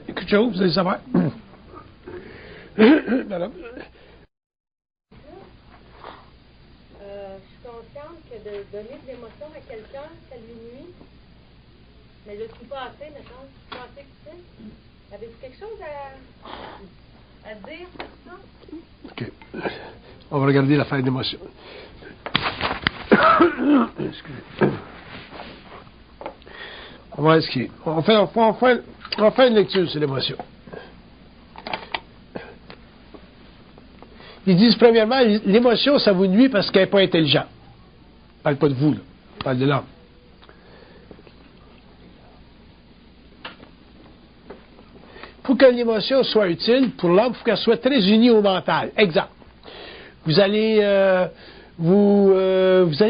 Quelque chose, vous allez savoir. Madame. Je suis consciente que de donner de l'émotion à quelqu'un, ça lui nuit. Mais je ne suis pas assez, mettons. Je suis pas assez que tu avez-vous quelque chose à dire sur ça? OK. On va regarder l'affaire d'émotion. Excusez. On va essayer. On va faire une lecture sur l'émotion. Ils disent, premièrement, l'émotion, ça vous nuit parce qu'elle n'est pas intelligente. Je ne parle pas de vous, là. Je parle de l'homme. Pour que l'émotion soit utile, pour l'homme, il faut qu'elle soit très unie au mental. Exemple. Vous allez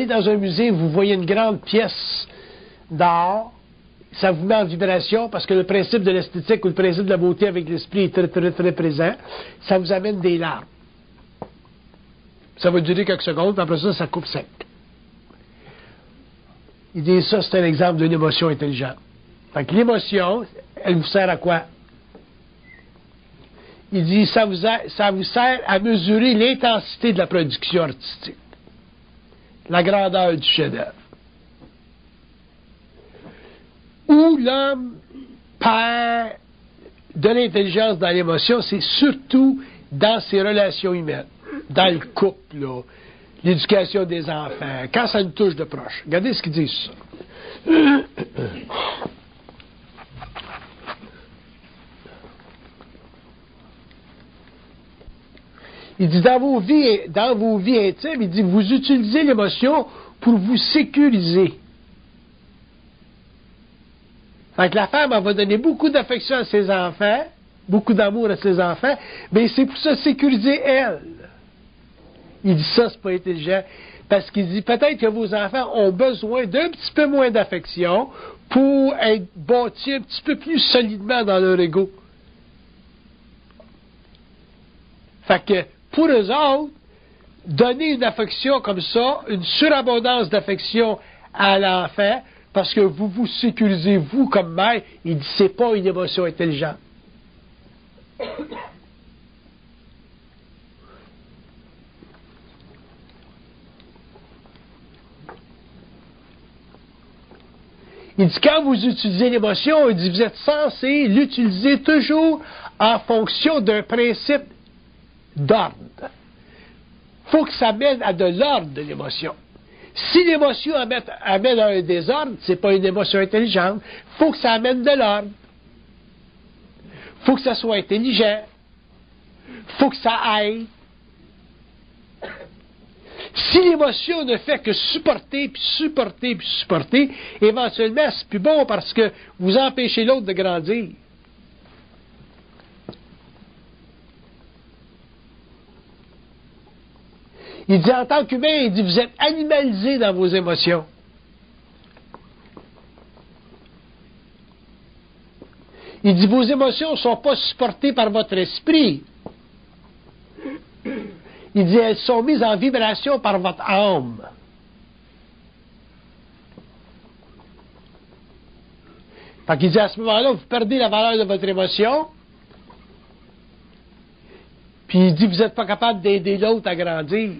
dans un musée, vous voyez une grande pièce d'art, ça vous met en vibration parce que le principe de l'esthétique ou le principe de la beauté avec l'esprit est très, très, très présent. Ça vous amène des larmes. Ça va durer quelques secondes, puis après ça, ça coupe sec. Il dit ça, c'est un exemple d'une émotion intelligente. Fait que l'émotion, elle vous sert à quoi? Il dit ça vous sert à mesurer l'intensité de la production artistique, la grandeur du chef-d'œuvre. Où l'homme perd de l'intelligence dans l'émotion, c'est surtout dans ses relations humaines, dans le couple, là, l'éducation des enfants, quand ça nous touche de proche. Regardez ce qu'ils disent sur ça. Il dit, dans vos vies intimes, il dit, vous utilisez l'émotion pour vous sécuriser. Fait que la femme, elle va donner beaucoup d'affection à ses enfants, beaucoup d'amour à ses enfants, mais c'est pour se sécuriser elle. Il dit ça, c'est pas intelligent, parce qu'il dit, peut-être que vos enfants ont besoin d'un petit peu moins d'affection pour être bâtis un petit peu plus solidement dans leur ego. Fait que, pour eux autres, donner une affection comme ça, une surabondance d'affection à l'enfant, parce que vous vous sécurisez, vous, comme mère, il dit, c'est pas une émotion intelligente. Il dit, quand vous utilisez l'émotion, il dit, vous êtes censé l'utiliser toujours en fonction d'un principe d'ordre. Il faut que ça mène à de l'ordre de l'émotion. Si l'émotion amène à un désordre, ce n'est pas une émotion intelligente. Il faut que ça amène de l'ordre. Il faut que ça soit intelligent. Il faut que ça aille. Si l'émotion ne fait que supporter, puis supporter, puis supporter, éventuellement, c'est plus bon parce que vous empêchez l'autre de grandir. Il dit, en tant qu'humain, il dit, vous êtes animalisé dans vos émotions. Il dit, vos émotions ne sont pas supportées par votre esprit. Il dit, elles sont mises en vibration par votre âme. Fait qu'il dit, à ce moment-là, vous perdez la valeur de votre émotion. Puis il dit, vous n'êtes pas capable d'aider l'autre à grandir.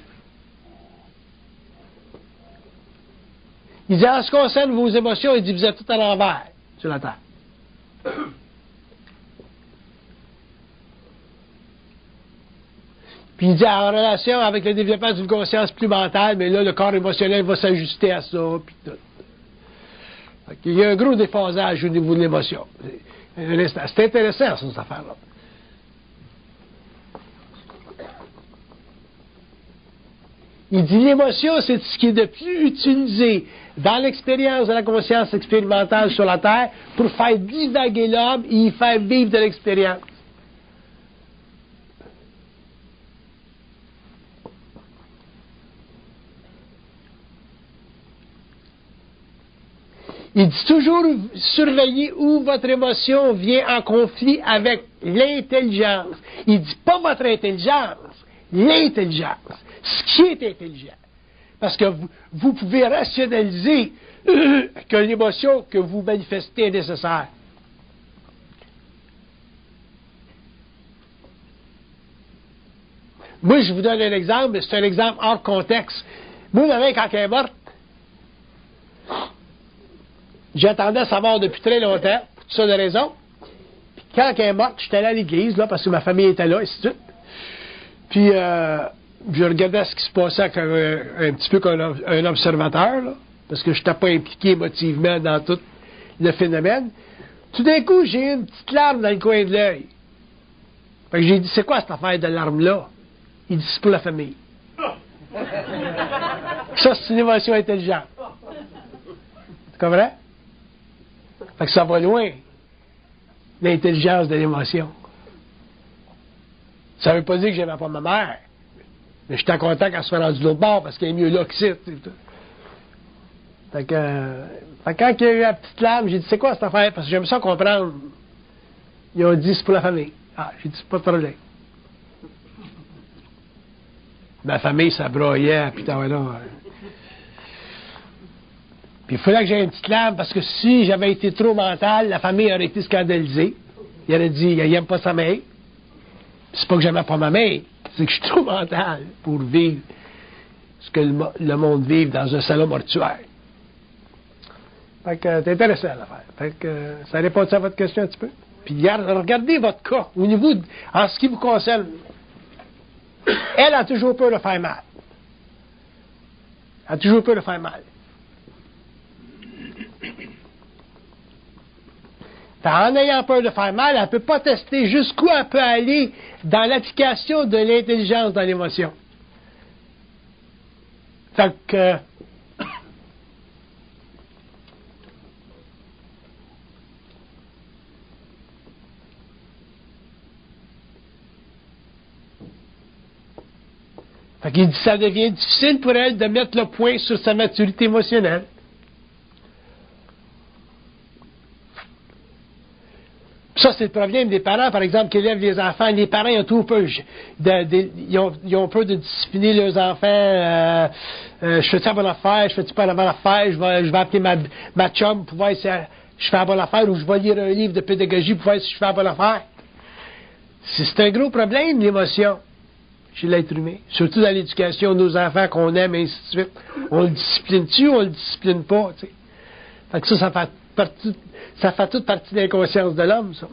Il dit, en ce qui concerne vos émotions, il dit, vous êtes tout à l'envers sur la terre. Puis il dit, en relation avec le développement d'une conscience plus mentale, mais là, le corps émotionnel va s'ajuster à ça, puis tout. Il y a un gros déphasage au niveau de l'émotion. C'est intéressant, ça, cette affaire-là. Il dit, l'émotion, c'est ce qui est de plus utilisé dans l'expérience de la conscience expérimentale sur la Terre pour faire divaguer l'homme et y faire vivre de l'expérience. Il dit toujours surveiller où votre émotion vient en conflit avec l'intelligence. Il dit pas votre intelligence, l'intelligence. Ce qui est intelligent. Parce que vous pouvez rationaliser que l'émotion que vous manifestez est nécessaire. Moi, je vous donne un exemple, mais c'est un exemple hors contexte. Moi, ma mère, quand elle est morte, j'attendais sa mort depuis très longtemps, pour toutes sortes de raisons. Puis quand elle est morte, j'étais allé à l'église, là, parce que ma famille était là, et ainsi de suite. Puis, je regardais ce qui se passait avec un petit peu comme un observateur, là, parce que je n'étais pas impliqué émotivement dans tout le phénomène. Tout d'un coup, j'ai eu une petite larme dans le coin de l'œil. Fait que j'ai dit, c'est quoi cette affaire de larme-là? Il dit, c'est pour la famille. Ça, c'est une émotion intelligente. Tu comprends? Fait que ça va loin, l'intelligence de l'émotion. Ça veut pas dire que j'aimais pas ma mère. Mais j'étais content qu'elle soit rendue de l'autre bord parce qu'elle est mieux là qu'ici. Fait que quand il y a eu la petite larme, j'ai dit, c'est quoi cette affaire? Parce que j'aime ça comprendre. Ils ont dit, c'est pour la famille. Ah, j'ai dit, c'est pas de problème. Ma famille, ça broyait, puis voilà. Puis il fallait que j'aie une petite larme, parce que si j'avais été trop mental, la famille aurait été scandalisée. Il aurait dit, il n'aime pas sa mère. Puis c'est pas que j'aimais pas ma mère, c'est que je suis trop mental pour vivre ce que le monde vive dans un salon mortuaire. Fait que c'est intéressant l'affaire. Fait que ça répond à votre question un petit peu? Puis regardez votre cas, au niveau, en ce qui vous concerne. Elle a toujours peur de faire mal. Elle a toujours peur de faire mal. En ayant peur de faire mal, elle ne peut pas tester jusqu'où elle peut aller dans l'application de l'intelligence dans l'émotion. Fait que... Fait qu'il dit que ça devient difficile pour elle de mettre le point sur sa maturité émotionnelle. Ça, c'est le problème des parents, par exemple, qui élèvent les enfants. Les parents, ils ont tout peur. Ils ont peur de discipliner leurs enfants. Je fais-tu la bonne affaire? Je fais-tu pas la bonne affaire? Je vais appeler ma chum pour voir si je fais la bonne affaire, ou je vais lire un livre de pédagogie pour voir si je fais la bonne affaire. C'est un gros problème, l'émotion, chez l'être humain. Surtout dans l'éducation de nos enfants qu'on aime, et ainsi de suite. On le discipline-tu ou on le discipline pas, tu sais. Fait que ça fait toute partie de l'inconscience de l'homme, ça.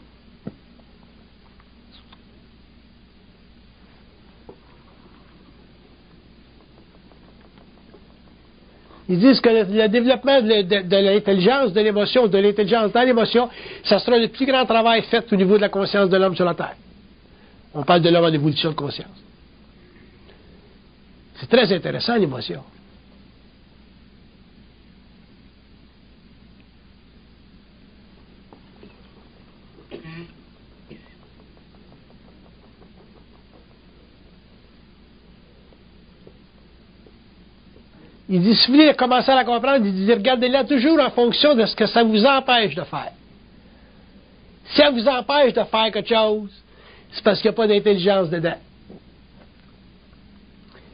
Ils disent que le développement de l'intelligence, de l'émotion, de l'intelligence dans l'émotion, ça sera le plus grand travail fait au niveau de la conscience de l'homme sur la Terre. On parle de l'homme en évolution de conscience. C'est très intéressant, l'émotion. Il dit, si vous voulez commencer à la comprendre, il dit, regardez-la toujours en fonction de ce que ça vous empêche de faire. Si ça vous empêche de faire quelque chose, c'est parce qu'il n'y a pas d'intelligence dedans.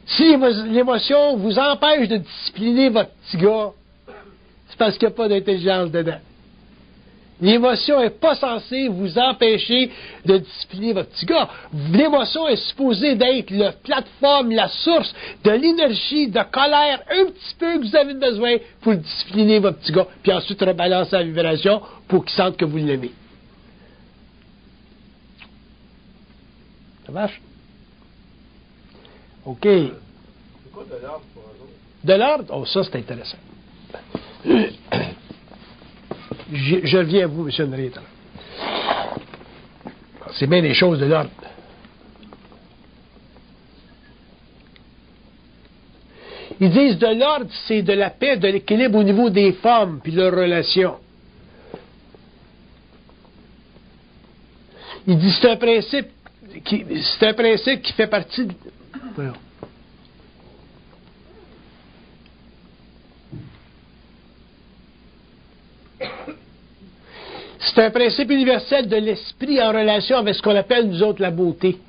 Si l'émotion vous empêche de discipliner votre petit gars, c'est parce qu'il n'y a pas d'intelligence dedans. L'émotion n'est pas censée vous empêcher de discipliner votre petit gars. L'émotion est supposée d'être la plateforme, la source de l'énergie, de colère un petit peu que vous avez besoin pour discipliner votre petit gars, puis ensuite rebalancer la vibration pour qu'il sente que vous l'aimez. Ça marche? OK. C'est quoi de l'ordre pour eux autres? De l'ordre? Oh, ça, c'est intéressant. Je reviens à vous, M. Henry. C'est bien des choses de l'ordre. Ils disent de l'ordre, c'est de la paix, de l'équilibre au niveau des femmes puis leurs relations. Ils disent c'est un principe qui fait partie de... Voilà. C'est un principe universel de l'esprit en relation avec ce qu'on appelle, nous autres, la beauté.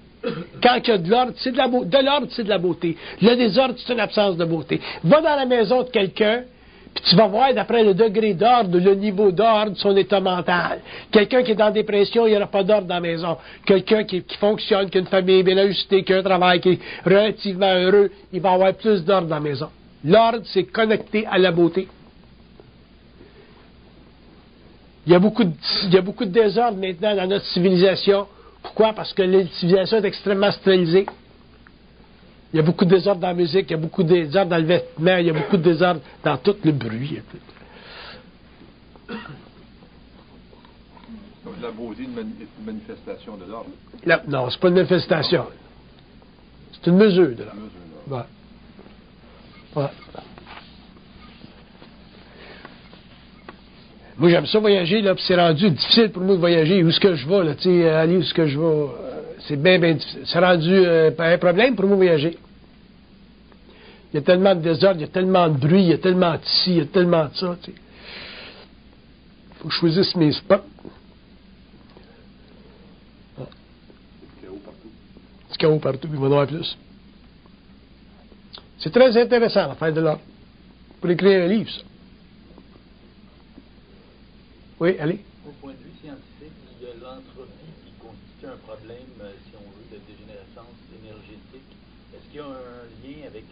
Quand il y a de l'ordre, c'est de l'ordre, c'est de la beauté. Le désordre, c'est une absence de beauté. Va dans la maison de quelqu'un, Puis tu vas voir, d'après le degré d'ordre, le niveau d'ordre, son état mental. Quelqu'un qui est dans dépression, il n'y aura pas d'ordre dans la maison. Quelqu'un qui fonctionne, qui a une famille bien ajustée, qui a un travail qui est relativement heureux, il va avoir plus d'ordre dans la maison. L'ordre, c'est connecté à la beauté. Il y a beaucoup de désordre maintenant dans notre civilisation. Pourquoi? Parce que la civilisation est extrêmement stérilisée. Il y a beaucoup de désordre dans la musique, il y a beaucoup de désordre dans le vêtement, il y a beaucoup de désordre dans tout le bruit. Donc, la beauté est une manifestation de l'ordre. Non, c'est pas une manifestation. C'est une mesure de l'ordre. Ouais. Moi, j'aime ça voyager, là, puis c'est rendu difficile pour moi de voyager. Où est-ce que je vais, là, tu sais, aller où est-ce que je vais, c'est bien difficile. C'est rendu un problème pour moi de voyager. Il y a tellement de désordre, il y a tellement de bruit, il y a tellement de ci, il y a tellement de ça, tu sais. Il faut que je choisisse mes spots. Ah. C'est chaos partout. C'est chaos partout, il va y en avoir plus. C'est très intéressant, l'affaire de l'ordre. Pour écrire un livre, ça. Oui, allez. Au point de vue scientifique, il y a l'entropie qui constitue un problème, si on veut, de dégénérescence énergétique. Est-ce qu'il y a un lien avec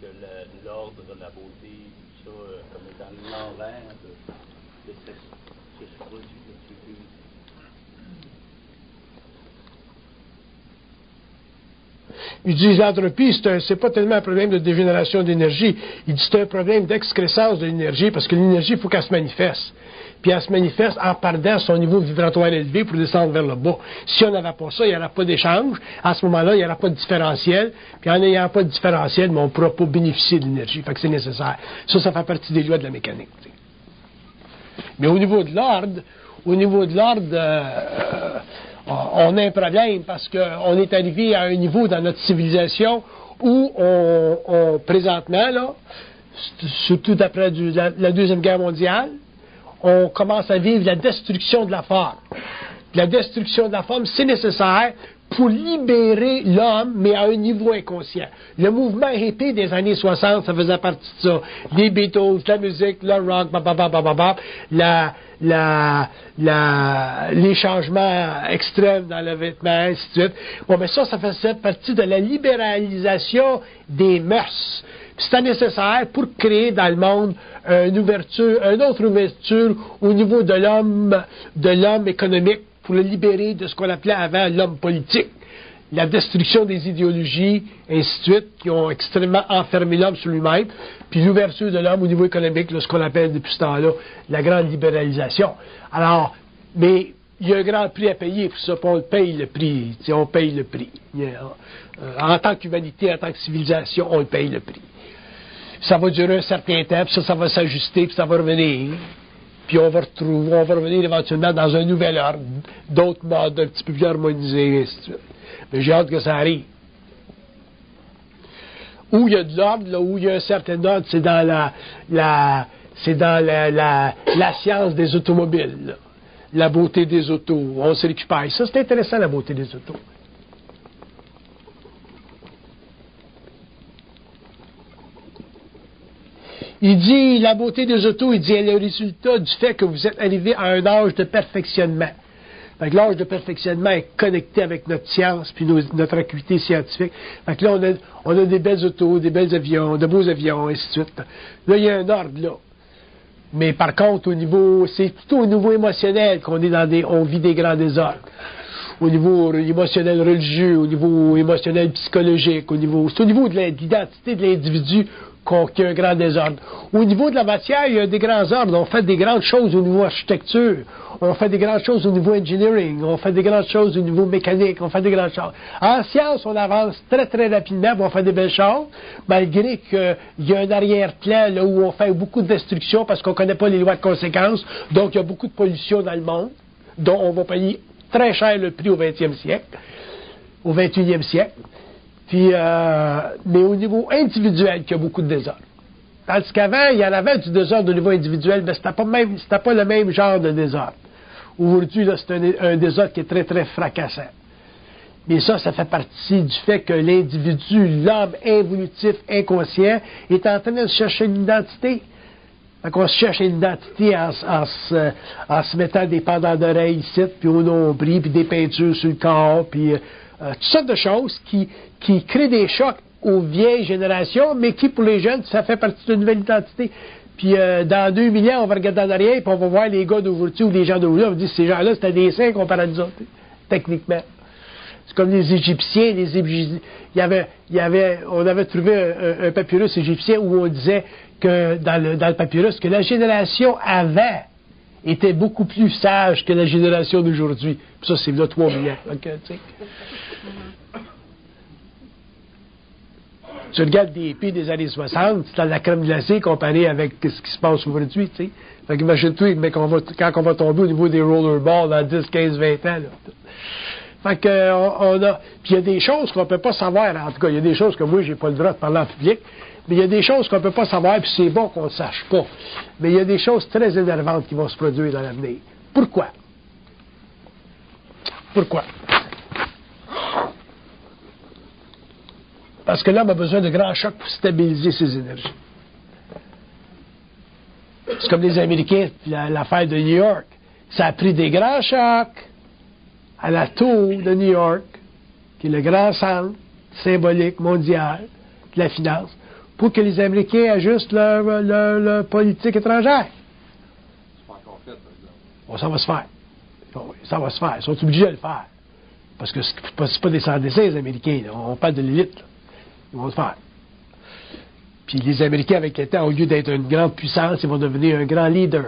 l'ordre, la beauté, tout ça, comme étant l'envers de ce produit de ce Il dit l'entropie, c'est pas tellement un problème de dégénération d'énergie. Il dit c'est un problème d'excrécence de l'énergie, parce que l'énergie, il faut qu'elle se manifeste. Puis elle se manifeste en perdant son niveau vibratoire élevé pour descendre vers le bas. Si on n'avait pas ça, il n'y aurait pas d'échange. À ce moment-là, il n'y aura pas de différentiel. Puis en n'ayant pas de différentiel, mais on ne pourra pas bénéficier de l'énergie. Fait que c'est nécessaire. Ça fait partie des lois de la mécanique. T'sais. Mais au niveau de l'ordre, on a un problème parce qu'on est arrivé à un niveau dans notre civilisation où on présentement, là, surtout après la Deuxième Guerre mondiale, on commence à vivre la destruction de la forme. La destruction de la forme, c'est nécessaire pour libérer l'homme, mais à un niveau inconscient. Le mouvement hippie des années 60, ça faisait partie de ça. Les Beatles, la musique, le rock, les changements extrêmes dans le vêtement, ainsi de suite. Bon, mais ça faisait partie de la libéralisation des mœurs. C'était nécessaire pour créer dans le monde une autre ouverture au niveau de l'homme économique, pour le libérer de ce qu'on appelait avant l'homme politique. La destruction des idéologies, ainsi de suite, qui ont extrêmement enfermé l'homme sur lui-même, puis l'ouverture de l'homme au niveau économique, là, ce qu'on appelle depuis ce temps-là la grande libéralisation. Alors, mais il y a un grand prix à payer pour ça, puis on paye le prix. On paye le prix. En tant qu'humanité, en tant que civilisation, on paye le prix. Ça va durer un certain temps, puis ça va s'ajuster, puis ça va revenir. Puis on va revenir éventuellement dans un nouvel ordre, d'autres modes un petit peu plus harmonisés, et ainsi de suite. Mais j'ai hâte que ça arrive. Où il y a de l'ordre, là, où il y a un certain ordre, c'est dans la science des automobiles, là. La beauté des autos. On se récupère. Ça, c'est intéressant, la beauté des autos. Il dit, la beauté des autos, il dit, elle est le résultat du fait que vous êtes arrivé à un âge de perfectionnement. Fait que l'âge de perfectionnement est connecté avec notre science puis notre acuité scientifique. Fait que là, on a des belles autos, des beaux avions, ainsi de suite. Là, il y a un ordre, là. Mais par contre, c'est plutôt au niveau émotionnel qu'on est on vit des grands désordres. Au niveau émotionnel religieux, au niveau émotionnel psychologique, c'est au niveau de l'identité de l'individu qu'il y a un grand désordre. Au niveau de la matière, il y a des grands ordres. On fait des grandes choses au niveau architecture. On fait des grandes choses au niveau engineering. On fait des grandes choses au niveau mécanique. On fait des grandes choses. En science, on avance très, très rapidement. On fait des belles choses, malgré qu'il y a un arrière-plan là où on fait beaucoup de destruction parce qu'on ne connaît pas les lois de conséquences. Donc, il y a beaucoup de pollution dans le monde, dont on va payer très cher le prix au 20e siècle, au 21e siècle. Puis, mais au niveau individuel, il y a beaucoup de désordre. Tandis qu'avant, il y en avait du désordre au niveau individuel, mais c'était pas le même genre de désordre. Aujourd'hui, là, c'est un désordre qui est très, très fracassant. Mais ça fait partie du fait que l'individu, l'homme involutif, inconscient, est en train de chercher une identité. Fait qu'on se cherche une identité en se mettant des pendants d'oreilles ici, puis au nombril, puis des peintures sur le corps, puis toutes sortes de choses qui créent des chocs aux vieilles générations, mais qui, pour les jeunes, ça fait partie d'une nouvelle identité. Puis dans 2000 ans, on va regarder en arrière, puis on va voir les gars d'aujourd'hui ou les gens d'aujourd'hui, on va dire ces gens-là, c'était des saints comparé à nous autres, techniquement. C'est comme les Égyptiens, on avait trouvé un papyrus égyptien où on disait que dans le papyrus que la génération avant était beaucoup plus sage que la génération d'aujourd'hui. Puis ça, c'est là 3000 ans. Donc, tu regardes des pays des années 60, c'est dans la crème glacée comparé avec ce qui se passe aujourd'hui, tu sais. Fait qu'imagine-toi, mais quand on va tomber au niveau des rollerballs dans 10, 15, 20 ans, là. Fait que, puis il y a des choses qu'on peut pas savoir. En tout cas, il y a des choses que moi, j'ai pas le droit de parler en public, mais il y a des choses qu'on peut pas savoir, puis c'est bon qu'on ne sache pas. Mais il y a des choses très énervantes qui vont se produire dans l'avenir. Pourquoi? Pourquoi? Parce que l'homme a besoin de grands chocs pour stabiliser ses énergies. C'est comme les Américains, l'affaire de New York. Ça a pris des grands chocs à la tour de New York, qui est le grand centre symbolique mondial de la finance, pour que les Américains ajustent leur politique étrangère. C'est pas encore fait, par exemple. Bon, ça va se faire. Bon, ça va se faire. Ils sont obligés de le faire. Parce que c'est pas des sans-dessin, les Américains. Là. On parle de l'élite. Là. Ils vont le faire. Puis les Américains, avec le temps, au lieu d'être une grande puissance, ils vont devenir un grand leader.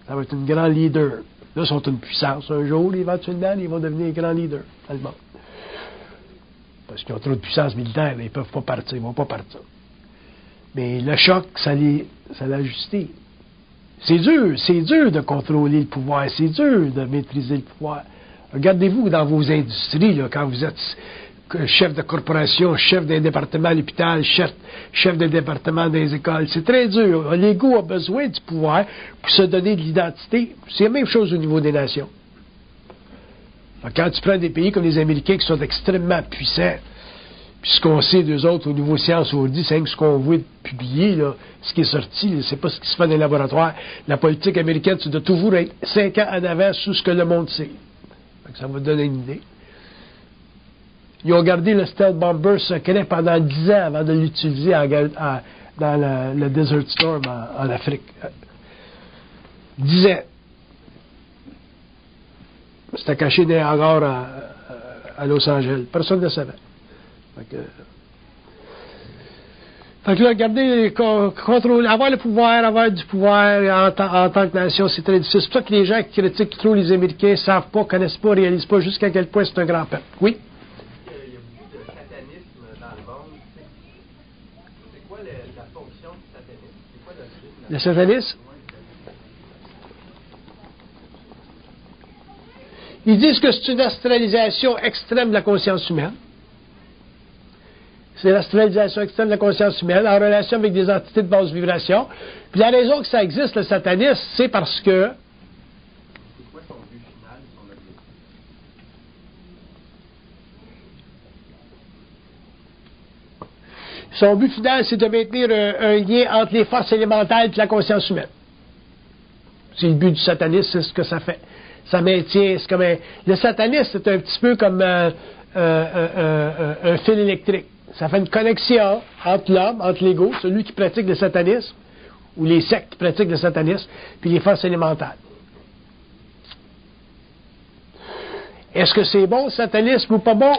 Ça va être un grand leader. Là, ils sont une puissance. Un jour, éventuellement, ils vont devenir un grand leader dans le monde. Parce qu'ils ont trop de puissance militaire, ils ne peuvent pas partir, ils ne vont pas partir. Mais le choc, ça l'a ajusté. C'est dur de contrôler le pouvoir, c'est dur de maîtriser le pouvoir. Regardez-vous dans vos industries, là, quand vous êtes chef de corporation, chef d'un département à l'hôpital, chef d'un département dans les écoles. C'est très dur. L'ego a besoin du pouvoir pour se donner de l'identité. C'est la même chose au niveau des nations. Quand tu prends des pays comme les Américains qui sont extrêmement puissants, puis ce qu'on sait d'eux autres au niveau science aujourd'hui, c'est ce qu'on voit publier, là, ce qui est sorti, c'est pas ce qui se fait dans les laboratoires. La politique américaine, c'est de toujours être 5 ans en avant sur ce que le monde sait. Ça va donner une idée. Ils ont gardé le stealth bomber secret pendant 10 ans avant de l'utiliser dans le Desert Storm en Afrique. 10 ans. C'était caché dans les hangars à Los Angeles. Personne ne le savait. Fait que là, regardez, contrôler, avoir le pouvoir, avoir du pouvoir en tant que nation, c'est très difficile. C'est pour ça que les gens qui critiquent trop les Américains ne savent pas, connaissent pas, réalisent pas jusqu'à quel point c'est un grand peuple. Oui? Il y a beaucoup de satanisme dans le monde. C'est quoi la fonction du satanisme? C'est quoi le satanisme? Ils disent que c'est une astralisation extrême de la conscience humaine. C'est l'astralisation extrême de la conscience humaine en relation avec des entités de basse vibration. Puis la raison que ça existe, le satanisme, c'est parce que... C'est quoi son but final, son objectif? Son but final, c'est de maintenir un lien entre les forces élémentales et la conscience humaine. C'est le but du satanisme, c'est ce que ça fait. Ça maintient, c'est comme le satanisme, c'est un petit peu comme un fil électrique. Ça fait une connexion entre l'homme, entre l'ego, celui qui pratique le satanisme, ou les sectes qui pratiquent le satanisme, puis les forces élémentales. Est-ce que c'est bon, le satanisme, ou pas bon?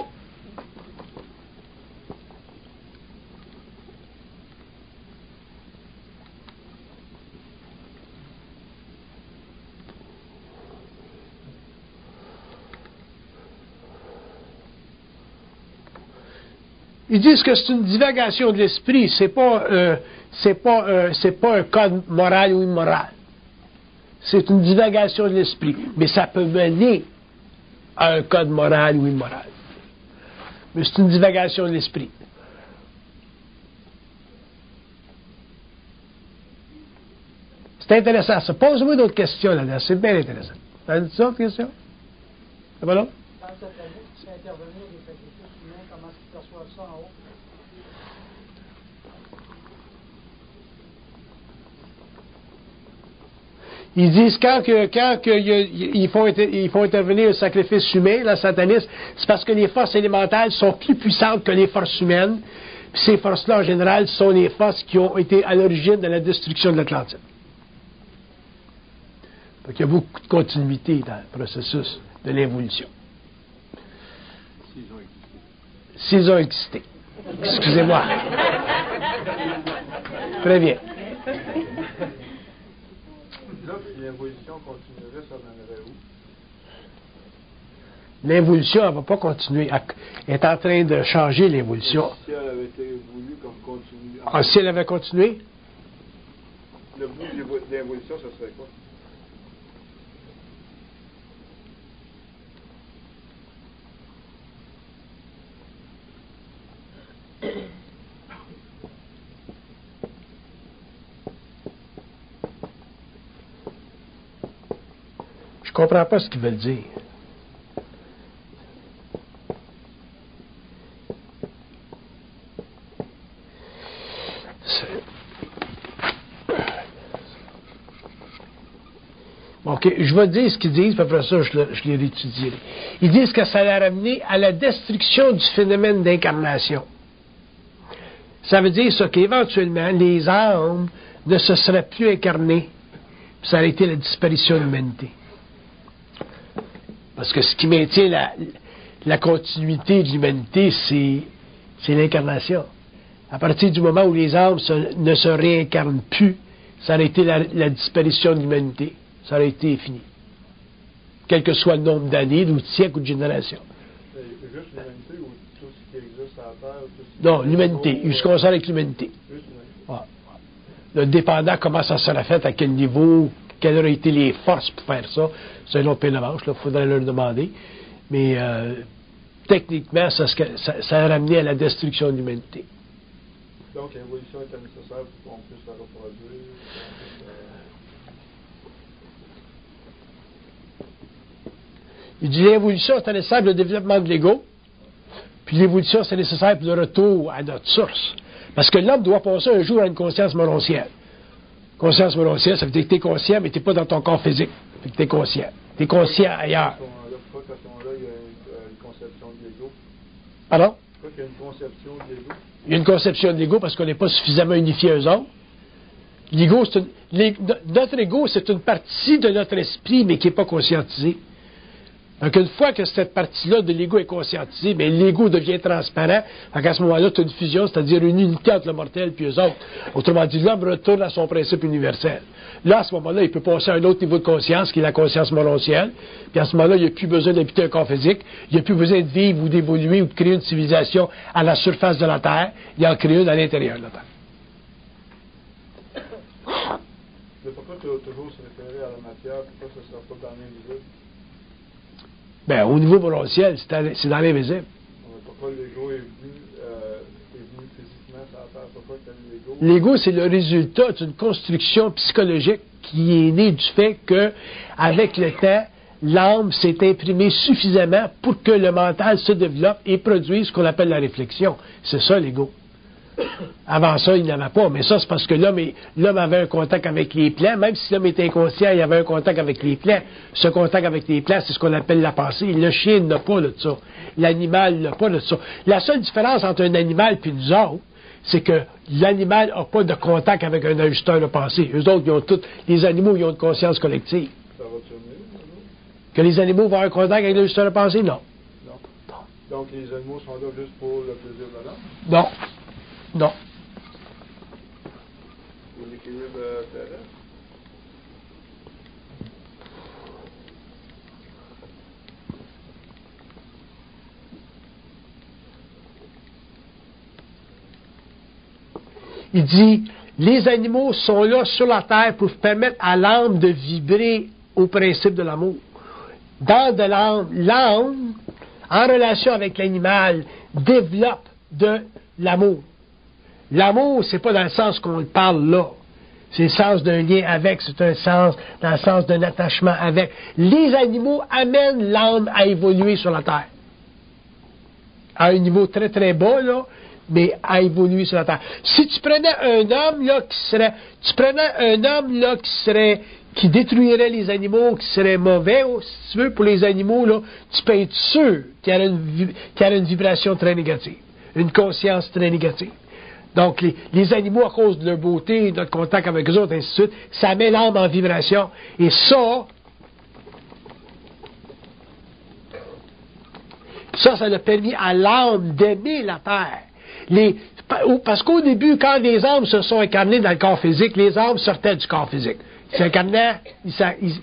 Ils disent que c'est une divagation de l'esprit, c'est pas un code moral ou immoral. C'est une divagation de l'esprit, mais ça peut mener à un code moral ou immoral. Mais c'est une divagation de l'esprit. C'est intéressant. Ça pose-moi d'autres questions là-dedans. C'est bien intéressant. Tu as dit d'autres questions? C'est pas long? Dans cette année, tu fais intervenir des sacrifices humains, comment tu perçois ça en haut? Ils disent ils font intervenir le sacrifice humain, le satanisme, c'est parce que les forces élémentales sont plus puissantes que les forces humaines. Puis ces forces-là, en général, sont les forces qui ont été à l'origine de la destruction de l'Atlantide. Donc il y a beaucoup de continuité dans le processus de l'évolution. S'ils ont existé. Excusez-moi. Très bien. Là, si l'évolution continuerait, ça mènerait où? L'évolution, elle ne va pas continuer. Elle est en train de changer, l'évolution. Si elle avait été voulue comme continue. Ah, si elle avait continué? Le bout de l'évolution, ça serait quoi? Je comprends pas ce qu'ils veulent dire. OK, je vais dire ce qu'ils disent, puis après ça, je les réétudierai. Ils disent que ça l'a ramené à la destruction du phénomène d'incarnation. Ça veut dire ça qu'éventuellement, les âmes ne se seraient plus incarnées, puis ça aurait été la disparition de l'humanité. Parce que ce qui maintient la continuité de l'humanité, c'est l'incarnation. À partir du moment où les âmes ne se réincarnent plus, ça aurait été la disparition de l'humanité. Ça aurait été fini. Quel que soit le nombre d'années, ou de siècles, ou de générations. C'est juste l'humanité ou tout ce qui existe à la Terre? Non, l'humanité. Je commence avec l'humanité. Juste l'humanité. Ouais. Le dépendant, comment ça serait fait, à quel niveau, quelles auraient été les forces pour faire ça, c'est un autre pain de manche, il faudrait leur demander. Mais techniquement, ça a ramené à la destruction de l'humanité. Donc l'évolution était nécessaire pour qu'on puisse la reproduire. Il dit l'évolution, c'est nécessaire pour le développement de l'ego, puis l'évolution, c'est nécessaire pour le retour à notre source. Parce que l'homme doit passer un jour à une conscience morontielle. Conscience morontielle, ça veut dire que tu es conscient, mais tu n'es pas dans ton corps physique. Fait que tu es conscient. Tu es conscient ailleurs. Pourquoi qu'à ce moment-là, il y a une conception de l'ego? Pardon? Pourquoi qu'il y a une conception de l'ego? Il y a une conception de l'ego parce qu'on n'est pas suffisamment unifié aux autres. L'ego, notre ego, c'est une partie de notre esprit, mais qui n'est pas conscientisée. Donc, une fois que cette partie-là de l'ego est conscientisée, bien, l'ego devient transparent. Donc, à ce moment-là, tu as une fusion, c'est-à-dire une unité entre le mortel et eux autres. Autrement dit, l'homme retourne à son principe universel. Là, à ce moment-là, il peut passer à un autre niveau de conscience, qui est la conscience morontielle. Puis à ce moment-là, il n'y a plus besoin d'habiter un corps physique. Il n'y a plus besoin de vivre ou d'évoluer ou de créer une civilisation à la surface de la Terre. Il en crée une à l'intérieur de la Terre. Mais pourquoi toujours se référer à la matière? Pourquoi ça ne sera pas dans l'invisible? Bien, au niveau morontiel, c'est dans l'invisible. Pourquoi l'ego est venu physiquement sur la Terre? Pourquoi qu'il y a l'ego? L'ego, c'est le résultat d'une construction psychologique qui est née du fait que, avec le temps, l'âme s'est imprimée suffisamment pour que le mental se développe et produise ce qu'on appelle la réflexion. C'est ça, l'ego. Avant ça, il n'y en avait pas, mais ça, c'est parce que l'homme avait un contact avec les plans. Même si l'homme était inconscient, il avait un contact avec les plans. Ce contact avec les plans, c'est ce qu'on appelle la pensée. Le chien n'a pas de ça. L'animal n'a pas de ça. La seule différence entre un animal et nous autres, c'est que l'animal n'a pas de contact avec un ajusteur de pensée. Eux autres, les animaux, ils ont une conscience collective. Ça va tourner? Que les animaux vont avoir un contact avec l'ajusteur de pensée? Non. Non. Donc les animaux sont là juste pour le plaisir de l'homme? Non. Non. Pour l'équilibre terrestre? Il dit, les animaux sont là sur la terre pour permettre à l'âme de vibrer au principe de l'amour. Dans de l'âme, en relation avec l'animal, développe de l'amour. L'amour, c'est pas dans le sens qu'on le parle là. C'est le sens d'un lien avec, c'est un sens, dans le sens d'un attachement avec. Les animaux amènent l'âme à évoluer sur la terre. À un niveau très très bas, là, mais à évoluer sur la terre. Si tu prenais un homme là qui serait qui détruirait les animaux, qui serait mauvais, si tu veux, pour les animaux, là, tu peux être sûr qu'il y aurait une vibration très négative, une conscience très négative. Donc, les animaux, à cause de leur beauté, notre contact avec eux autres, ainsi de suite, ça met l'âme en vibration. Et ça a permis à l'âme d'aimer la terre. Parce qu'au début, quand les âmes se sont incarnées dans le corps physique, les âmes sortaient du corps physique. Ils s'incarnaient,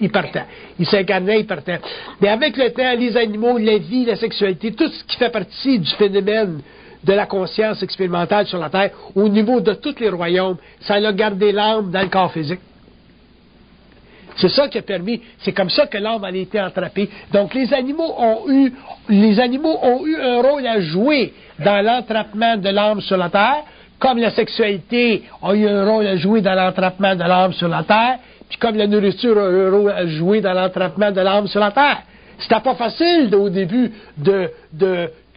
ils partaient. Ils s'incarnaient, ils partaient. Mais avec le temps, les animaux, la vie, la sexualité, tout ce qui fait partie du phénomène de la conscience expérimentale sur la Terre, au niveau de tous les royaumes, ça a gardé l'âme dans le corps physique. C'est ça qui a permis, c'est comme ça que l'âme a été entrappée. Donc les animaux ont eu un rôle à jouer dans l'entrappement de l'âme sur la Terre, comme la sexualité a eu un rôle à jouer dans l'entrappement de l'âme sur la Terre, puis comme la nourriture a eu un rôle à jouer dans l'entrappement de l'âme sur la Terre. C'était pas facile au début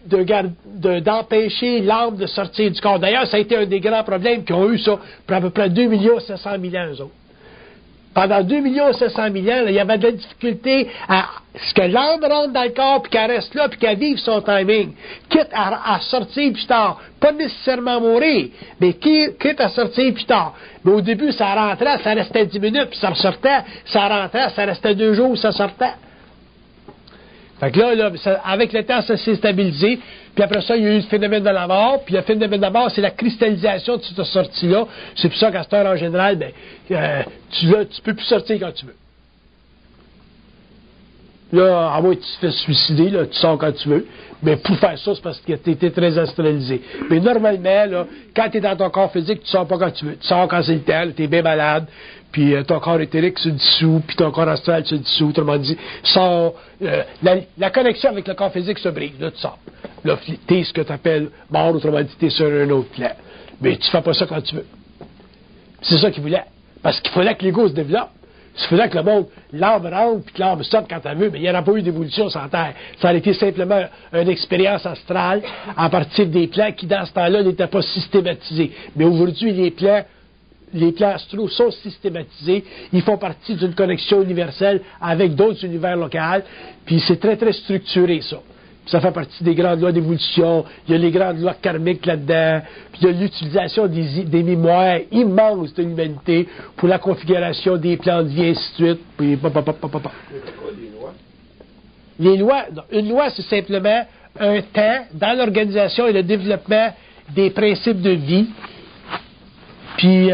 d'empêcher l'âme de sortir du corps. D'ailleurs, ça a été un des grands problèmes qu'ils ont eu ça pour à peu près 2 700 000 ans, eux autres. Pendant 2 700 000 ans, là, il y avait de la difficulté à ce que l'âme rentre dans le corps, puis qu'elle reste là, puis qu'elle vive son timing. Quitte à sortir plus tard. Pas nécessairement mourir, mais quitte à sortir plus tard. Mais au début, ça rentrait, ça restait 10 minutes, puis ça ressortait. Ça rentrait, ça restait 2 jours, ça sortait. Fait que là, avec le temps, ça s'est stabilisé. Puis après ça, il y a eu le phénomène de la mort. Puis le phénomène de la mort, c'est la cristallisation de cette sortie-là. C'est pour ça qu'à cette heure, en général, tu peux plus sortir quand tu veux. Là, à moins que tu te fasses suicider, là, tu sors quand tu veux. Mais pour faire ça, c'est parce que tu étais très astralisé. Mais normalement, là, quand tu es dans ton corps physique, tu sors pas quand tu veux. Tu sors quand c'est le temps, tu es bien malade, puis ton corps éthérique se dissout, puis ton corps astral se dissout. Autrement dit, la connexion avec le corps physique se brise. Là, tu sors. Là, tu es ce que tu appelles mort, autrement dit, tu es sur un autre plan. Mais tu fais pas ça quand tu veux. C'est ça qu'il voulait. Parce qu'il fallait que l'ego se développe. Il fallait que le monde, l'âme rentre, puis que l'âme sorte quand elle veut, mais il n'y en a pas eu d'évolution sur la Terre. Ça a été simplement une expérience astrale à partir des plans qui, dans ce temps-là, n'étaient pas systématisés. Mais aujourd'hui, les plans astraux sont systématisés. Ils font partie d'une connexion universelle avec d'autres univers locaux, puis c'est très, très structuré, ça. Ça fait partie des grandes lois d'évolution. Il y a les grandes lois karmiques là-dedans. Puis il y a l'utilisation des mémoires immenses de l'humanité pour la configuration des plans de vie, et ainsi de suite. Puis, C'est quoi les lois? Une loi, c'est simplement un temps dans l'organisation et le développement des principes de vie. Puis,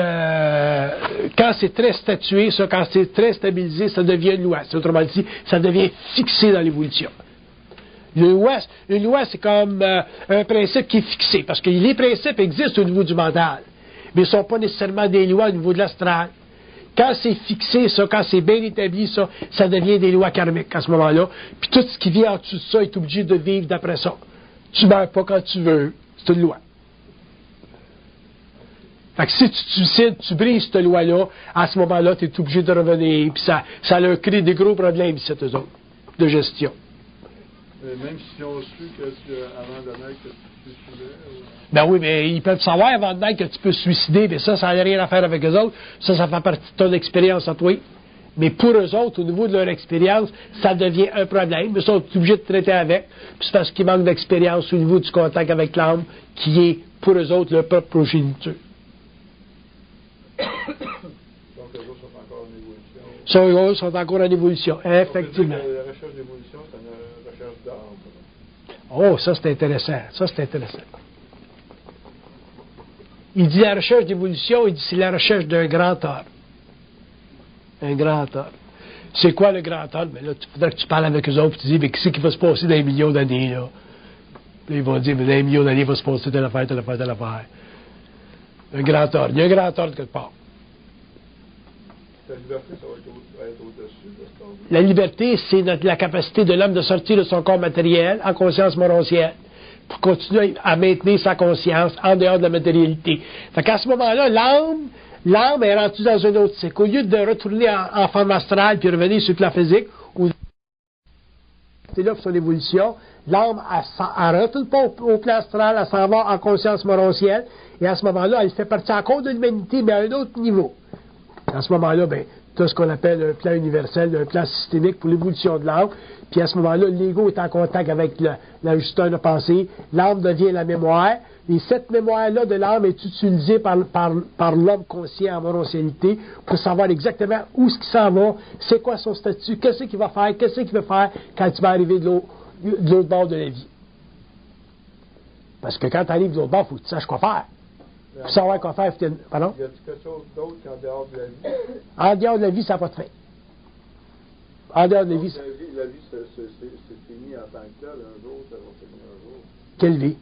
quand c'est très statué, ça, quand c'est très stabilisé, ça devient une loi. Autrement dit, ça devient fixé dans l'évolution. Une loi, c'est comme un principe qui est fixé, parce que les principes existent au niveau du mental, mais ils ne sont pas nécessairement des lois au niveau de l'astral. Quand c'est fixé, ça, quand c'est bien établi, ça devient des lois karmiques à ce moment-là. Puis tout ce qui vient en dessous de ça est obligé de vivre d'après ça. Tu ne meurs pas quand tu veux, c'est une loi. Fait que si tu te suicides, tu brises cette loi-là, à ce moment-là, tu es obligé de revenir, puis ça leur crée des gros problèmes, eux autres, de gestion. Même si on su avant de naître que tu te suicidais? Ben oui, mais ils peuvent savoir avant de naître que tu peux te suicider, mais ça n'a rien à faire avec eux autres. Ça fait partie de ton expérience à toi. Mais pour eux autres, au niveau de leur expérience, ça devient un problème. Ils sont obligés de traiter avec. Puis c'est parce qu'ils manquent d'expérience au niveau du contact avec l'âme, qui est, pour eux autres, leur propre progéniture. Donc, eux autres sont encore en évolution. Eux autres sont encore en évolution, effectivement. La recherche d'évolution, c'est une recherche d'âme. Oh, ça c'est intéressant. Il dit la recherche d'évolution, il dit c'est la recherche d'un grand homme. Un grand homme. C'est quoi le grand homme? Mais là, il faudrait que tu parles avec eux autres et tu dis, mais qu'est-ce qui va se passer dans les millions d'années, là? Puis ils vont dire, mais dans les millions d'années, il va se passer telle affaire, telle affaire, telle affaire. Un grand homme. Il y a un grand homme quelque part. La liberté, ça va être au-dessus de ce temps-là. La liberté, c'est la capacité de l'homme de sortir de son corps matériel en conscience morontielle pour continuer à maintenir sa conscience en dehors de la matérialité. Fait qu'à ce moment-là, l'âme est rendue dans un autre cycle. Au lieu de retourner en forme astrale puis revenir sur le plan physique, c'est là pour son évolution, l'âme, elle ne retourne pas au plan astral, elle s'en va en conscience morontielle, et à ce moment-là, elle fait partie encore de l'humanité, mais à un autre niveau. À ce moment-là, tu as ce qu'on appelle un plan universel, un plan systémique pour l'évolution de l'âme. Puis à ce moment-là, l'ego est en contact avec l'ajusteur de pensée. L'âme devient la mémoire. Et cette mémoire-là de l'âme est utilisée par l'homme conscient en moroscialité pour savoir exactement où est-ce qu'il s'en va, c'est quoi son statut, qu'est-ce qu'il va faire, qu'est-ce qu'il veut faire quand il va arriver de l'autre bord de la vie. Parce que quand tu arrives de l'autre bord, il faut que tu saches quoi faire. Pour savoir quoi faire, pardon? Y a-t-il quelque chose d'autre qu'en dehors de la vie? En dehors de la vie, ça n'a pas de fin. En dehors de la vie, La vie, c'est fini en tant que tel. Un jour, ça va finir un jour. Quelle vie?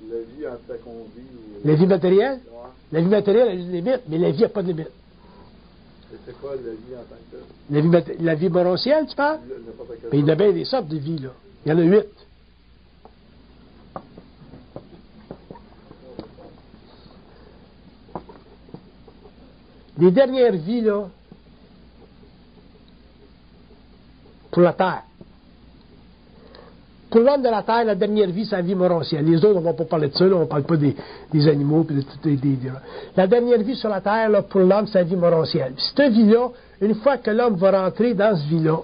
La vie en tant qu'on vit. La vie matérielle? Ouais. La vie matérielle a une limite, mais la vie n'a pas de limite. Et c'est quoi la vie en tant que tel? La vie moroscielle, tu parles? N'importe quelle Mais il y en a bien des sortes de vies, là. Il y en a 8. Les dernières vies, là, pour la Terre. Pour l'homme de la Terre, la dernière vie, c'est la vie moroscielle. Les autres, on ne va pas parler de ça, là, on ne parle pas des animaux. Puis la dernière vie sur la Terre, là, pour l'homme, c'est la vie moroscielle. Puis cette vie-là, une fois que l'homme va rentrer dans cette vie-là,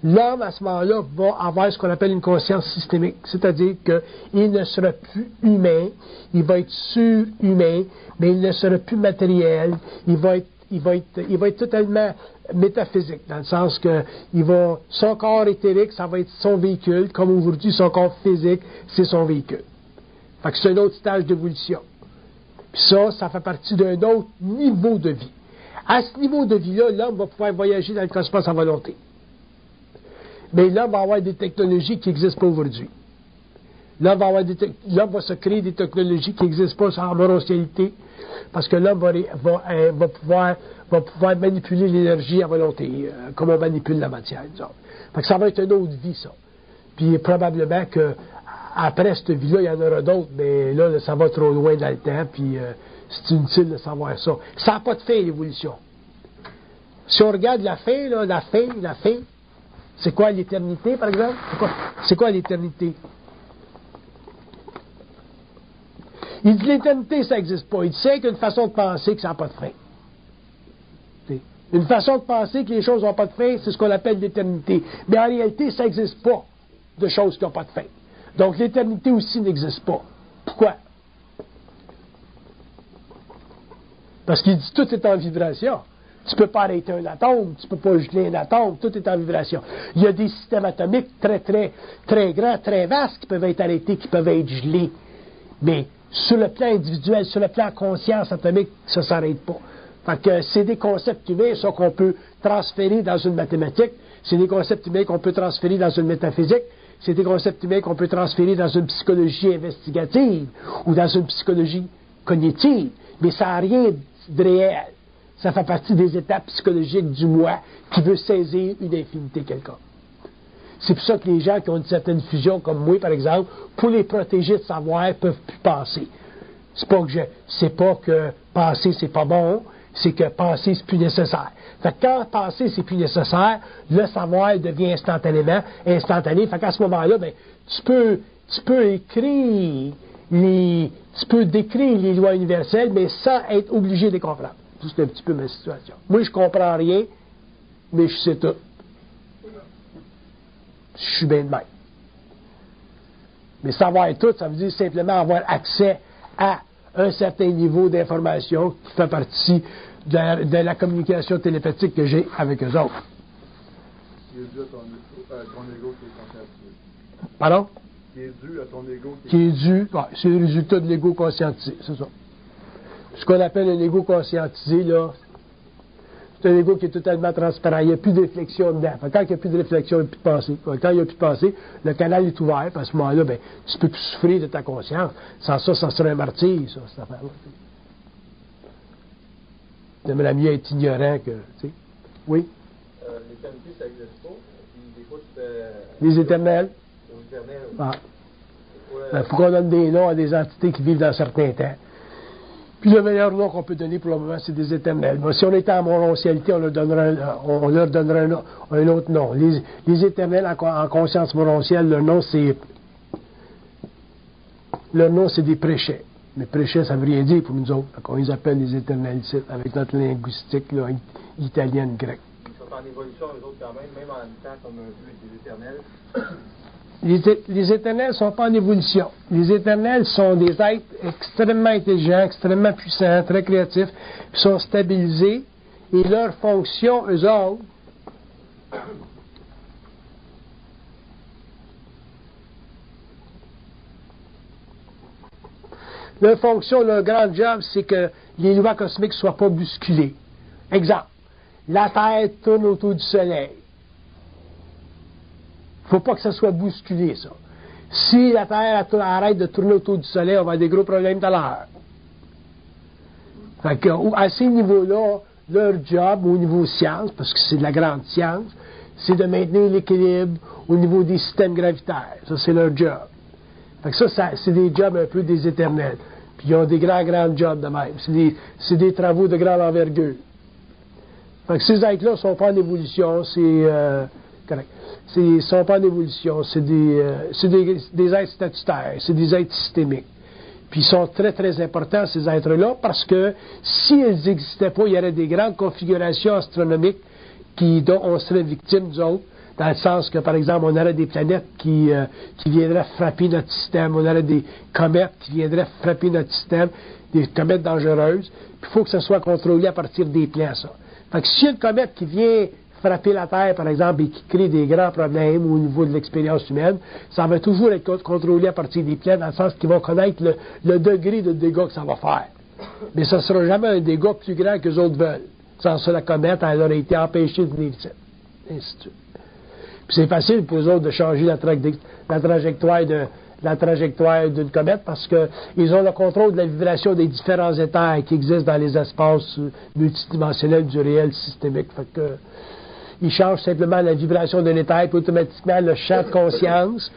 l'homme, à ce moment-là, va avoir ce qu'on appelle une conscience systémique. C'est-à-dire qu'il ne sera plus humain, il va être surhumain, mais il ne sera plus matériel, il va être totalement métaphysique, dans le sens que son corps éthérique, ça va être son véhicule, comme aujourd'hui, son corps physique, c'est son véhicule. Fait que c'est un autre stage d'évolution. Puis ça fait partie d'un autre niveau de vie. À ce niveau de vie-là, l'homme va pouvoir voyager dans le cosmos à volonté. Mais l'homme va avoir des technologies qui n'existent pas aujourd'hui. L'homme va se créer des technologies qui n'existent pas en moroscialité, parce que l'homme va pouvoir manipuler l'énergie à volonté, comme on manipule la matière, disons. Fait que ça va être une autre vie, ça. Puis probablement que après cette vie-là, il y en aura d'autres, mais là, ça va trop loin dans le temps, puis c'est inutile de savoir ça. Ça n'a pas de fin, l'évolution. Si on regarde la fin, là, la fin, c'est quoi l'éternité, par exemple? C'est quoi l'éternité? Il dit l'éternité, ça n'existe pas. Il dit c'est qu'une façon de penser que ça n'a pas de fin. Une façon de penser que les choses n'ont pas de fin, c'est ce qu'on appelle l'éternité. Mais en réalité, ça n'existe pas de choses qui n'ont pas de fin. Donc l'éternité aussi n'existe pas. Pourquoi? Parce qu'il dit tout est en vibration. Tu ne peux pas arrêter un atome, tu ne peux pas geler un atome, tout est en vibration. Il y a des systèmes atomiques très, très, très grands, très vastes qui peuvent être arrêtés, qui peuvent être gelés. Mais sur le plan individuel, sur le plan conscience atomique, ça ne s'arrête pas. Fait que c'est des concepts humains, ça, qu'on peut transférer dans une mathématique, c'est des concepts humains qu'on peut transférer dans une métaphysique, c'est des concepts humains qu'on peut transférer dans une psychologie investigative ou dans une psychologie cognitive, mais ça n'a rien de réel. Ça fait partie des étapes psychologiques du moi qui veut saisir une infinité quelconque. C'est pour ça que les gens qui ont une certaine fusion, comme moi, par exemple, pour les protéger de savoir, ne peuvent plus penser. C'est pas que penser, c'est pas bon, c'est que penser, c'est plus nécessaire. Fait que quand penser, c'est plus nécessaire, le savoir devient instantané. Fait qu'à ce moment-là, ben, tu peux décrire les lois universelles, mais sans être obligé de les comprendre. C'est un petit peu ma situation. Moi, je comprends rien, mais je sais tout. Je suis bien de même. Mais savoir tout, ça veut dire simplement avoir accès à un certain niveau d'information qui fait partie de la communication télépathique que j'ai avec eux autres. Qui est dû à ton ego qui est conscientisé. Pardon? Qui est dû à ton ego qui est dû, ouais, c'est le résultat de l'ego conscientisé, c'est ça. Ce qu'on appelle un ego conscientisé, là, c'est un ego qui est totalement transparent. Il n'y a plus de réflexion dedans. Quand il n'y a plus de réflexion, il n'y a plus de pensée. Quand il n'y a plus de pensée, le canal est ouvert. À ce moment-là, ben, tu ne peux plus souffrir de ta conscience. Sans ça, ça serait un martyr, ça, cette affaire-là. T'aimerais mieux être ignorant que... Tu sais. Oui? L'éternité, ça n'existe pas. Puis des fois, tu fais... Les éternels. Les éternels. Ah. Il faut qu'on donne des noms à des entités qui vivent dans certains temps. Puis le meilleur nom qu'on peut donner pour le moment, c'est des éternels. Mais si on était en moroscialité, on leur donnerait un autre nom. Les éternels en conscience moroscielle, leur nom, c'est des préchets. Mais préchets, ça ne veut rien dire pour nous autres. On les appelle les éternels ici, avec notre linguistique là, italienne, grecque. en évolution, eux autres, quand même en temps comme un peu des éternels. Les éternels ne sont pas en évolution. Les éternels sont des êtres extrêmement intelligents, extrêmement puissants, très créatifs, qui sont stabilisés, et leur fonction, eux autres, leur fonction, leur grand job, c'est que les lois cosmiques ne soient pas bousculées. Exemple, la Terre tourne autour du Soleil. Il ne faut pas que ça soit bousculé, ça. Si la Terre arrête de tourner autour du Soleil, on va avoir des gros problèmes tout à l'heure. Fait que, à ces niveaux-là, leur job au niveau science, parce que c'est de la grande science, c'est de maintenir l'équilibre au niveau des systèmes gravitaires. Ça, c'est leur job. Fait que ça, c'est des jobs un peu des éternels. Puis ils ont des grands jobs de même. C'est des travaux de grande envergure. Fait que ces êtres-là ne sont pas en évolution, c'est correct. Ils ne sont pas en évolution, c'est des êtres statutaires, c'est des êtres systémiques. Puis ils sont très, très importants, ces êtres-là, parce que s'ils n'existaient pas, il y aurait des grandes configurations astronomiques dont on serait victime, nous autres, dans le sens que, par exemple, on aurait des planètes qui viendraient frapper notre système, on aurait des comètes qui viendraient frapper notre système, des comètes dangereuses, puis il faut que ça soit contrôlé à partir des plans, ça. Fait que s'il y a une comète qui vient frapper la Terre, par exemple, et qui crée des grands problèmes au niveau de l'expérience humaine, ça va toujours être contrôlé à partir des plans, dans le sens qu'ils vont connaître le degré de dégâts que ça va faire. Mais ça ne sera jamais un dégât plus grand que les autres veulent. Sans ça, la comète, elle aurait été empêchée de venir ici. Ainsi de suite. Puis c'est facile pour eux autres de changer la trajectoire d'une comète parce qu'ils ont le contrôle de la vibration des différents éthers qui existent dans les espaces multidimensionnels du réel systémique. Fait que, ils changent simplement la vibration d'un éther, puis automatiquement le champ de conscience,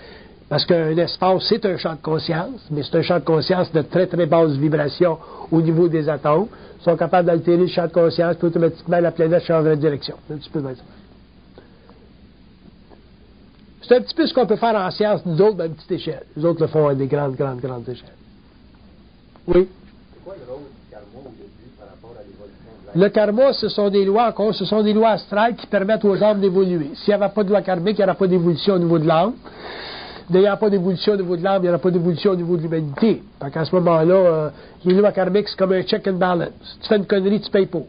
parce qu'un espace, c'est un champ de conscience, mais c'est un champ de conscience de très, très basse vibration au niveau des atomes. Ils sont capables d'altérer le champ de conscience, puis automatiquement la planète change de direction. Un petit peu comme ça. C'est un petit peu ce qu'on peut faire en science, nous autres, à une petite échelle. Les autres le font à des grandes échelles. Oui? C'est quoi le rôle du karma au début par rapport à l'évolution de l'être? Le karma, ce sont des lois, encore, ce sont des lois astrales qui permettent aux âmes d'évoluer. S'il n'y avait pas de loi karmique, il n'y aurait pas d'évolution au niveau de l'âme. N'ayant pas d'évolution au niveau de l'âme, il n'y aura pas d'évolution au niveau de l'humanité. Fait qu'à ce moment-là, les lois karmiques, c'est comme un check and balance. Si tu fais une connerie, tu ne payes pas.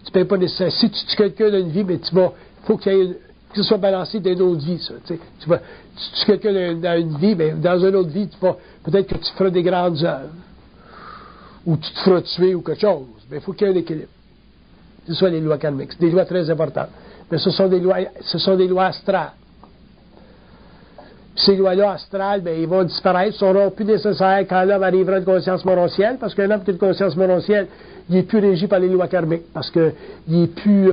Tu ne payes pas nécessairement. Si tu tues quelqu'un d'une vie, mais il faut qu'il y ait que ce soit balancé d'une autre vie, ça. Tu tues quelqu'un dans une vie, mais dans une autre vie, peut-être que tu feras des grandes œuvres. Ou tu te feras tuer ou quelque chose. Mais il faut qu'il y ait un équilibre. Ce sont les lois karmiques. C'est des lois très importantes. Mais ce sont des lois astrales. Puis ces lois-là astrales, bien, ils vont disparaître, ne seront plus nécessaires quand l'homme arrivera à une conscience morontielle, parce qu'un homme qui a une conscience morontielle, il n'est plus régi par les lois karmiques, parce qu'il n'est plus...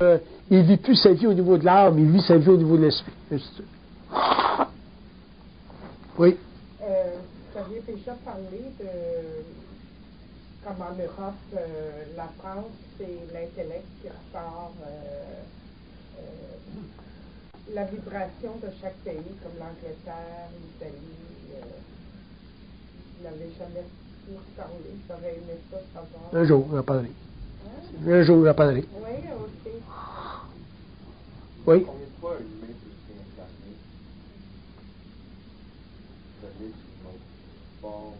il ne vit plus sa vie au niveau de l'âme, il vit sa vie au niveau de l'esprit. Oui? Vous aviez déjà parlé de comme en Europe, la France, c'est l'intellect qui ressort la vibration de chaque pays, comme l'Angleterre, l'Italie. Vous n'avez jamais pu parler, j'aurais aimé ça savoir. Un jour, j'en parlerai. Un jour, j'en parlerai. Oui, aussi. Oui? Combien de fois un humain peut se réincarner? Vous avez une autre forme?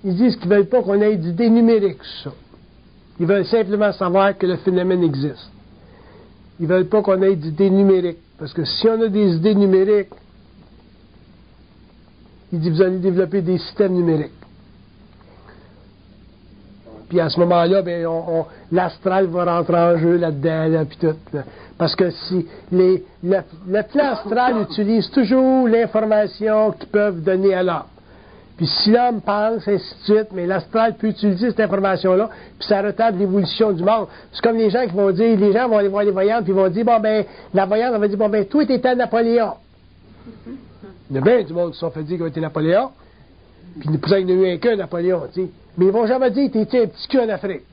Ils disent qu'ils ne veulent pas qu'on ait d'idées numériques sur ça. Ils veulent simplement savoir que le phénomène existe. Ils ne veulent pas qu'on ait d'idées numériques. Parce que si on a des idées numériques, ils disent vous allez développer des systèmes numériques. Puis à ce moment-là, ben, l'astral va rentrer en jeu là-dedans, là, puis tout. Là. Parce que si le plan astral utilise toujours l'information qu'ils peuvent donner à l'homme. Puis si l'homme pense, ainsi de suite, mais l'astral peut utiliser cette information-là, puis ça retarde l'évolution du monde. C'est comme les gens qui vont dire, les gens vont aller voir les voyantes, puis ils vont dire, bon ben, la voyante, elle va dire, bon ben, toi, t'étais Napoléon. Il y a bien du monde qui se sont fait dire qu'ils ont été Napoléon, puis il n'y en a eu un qu'un Napoléon, tu sais. Mais ils vont jamais dire, t'étais un petit cul en Afrique.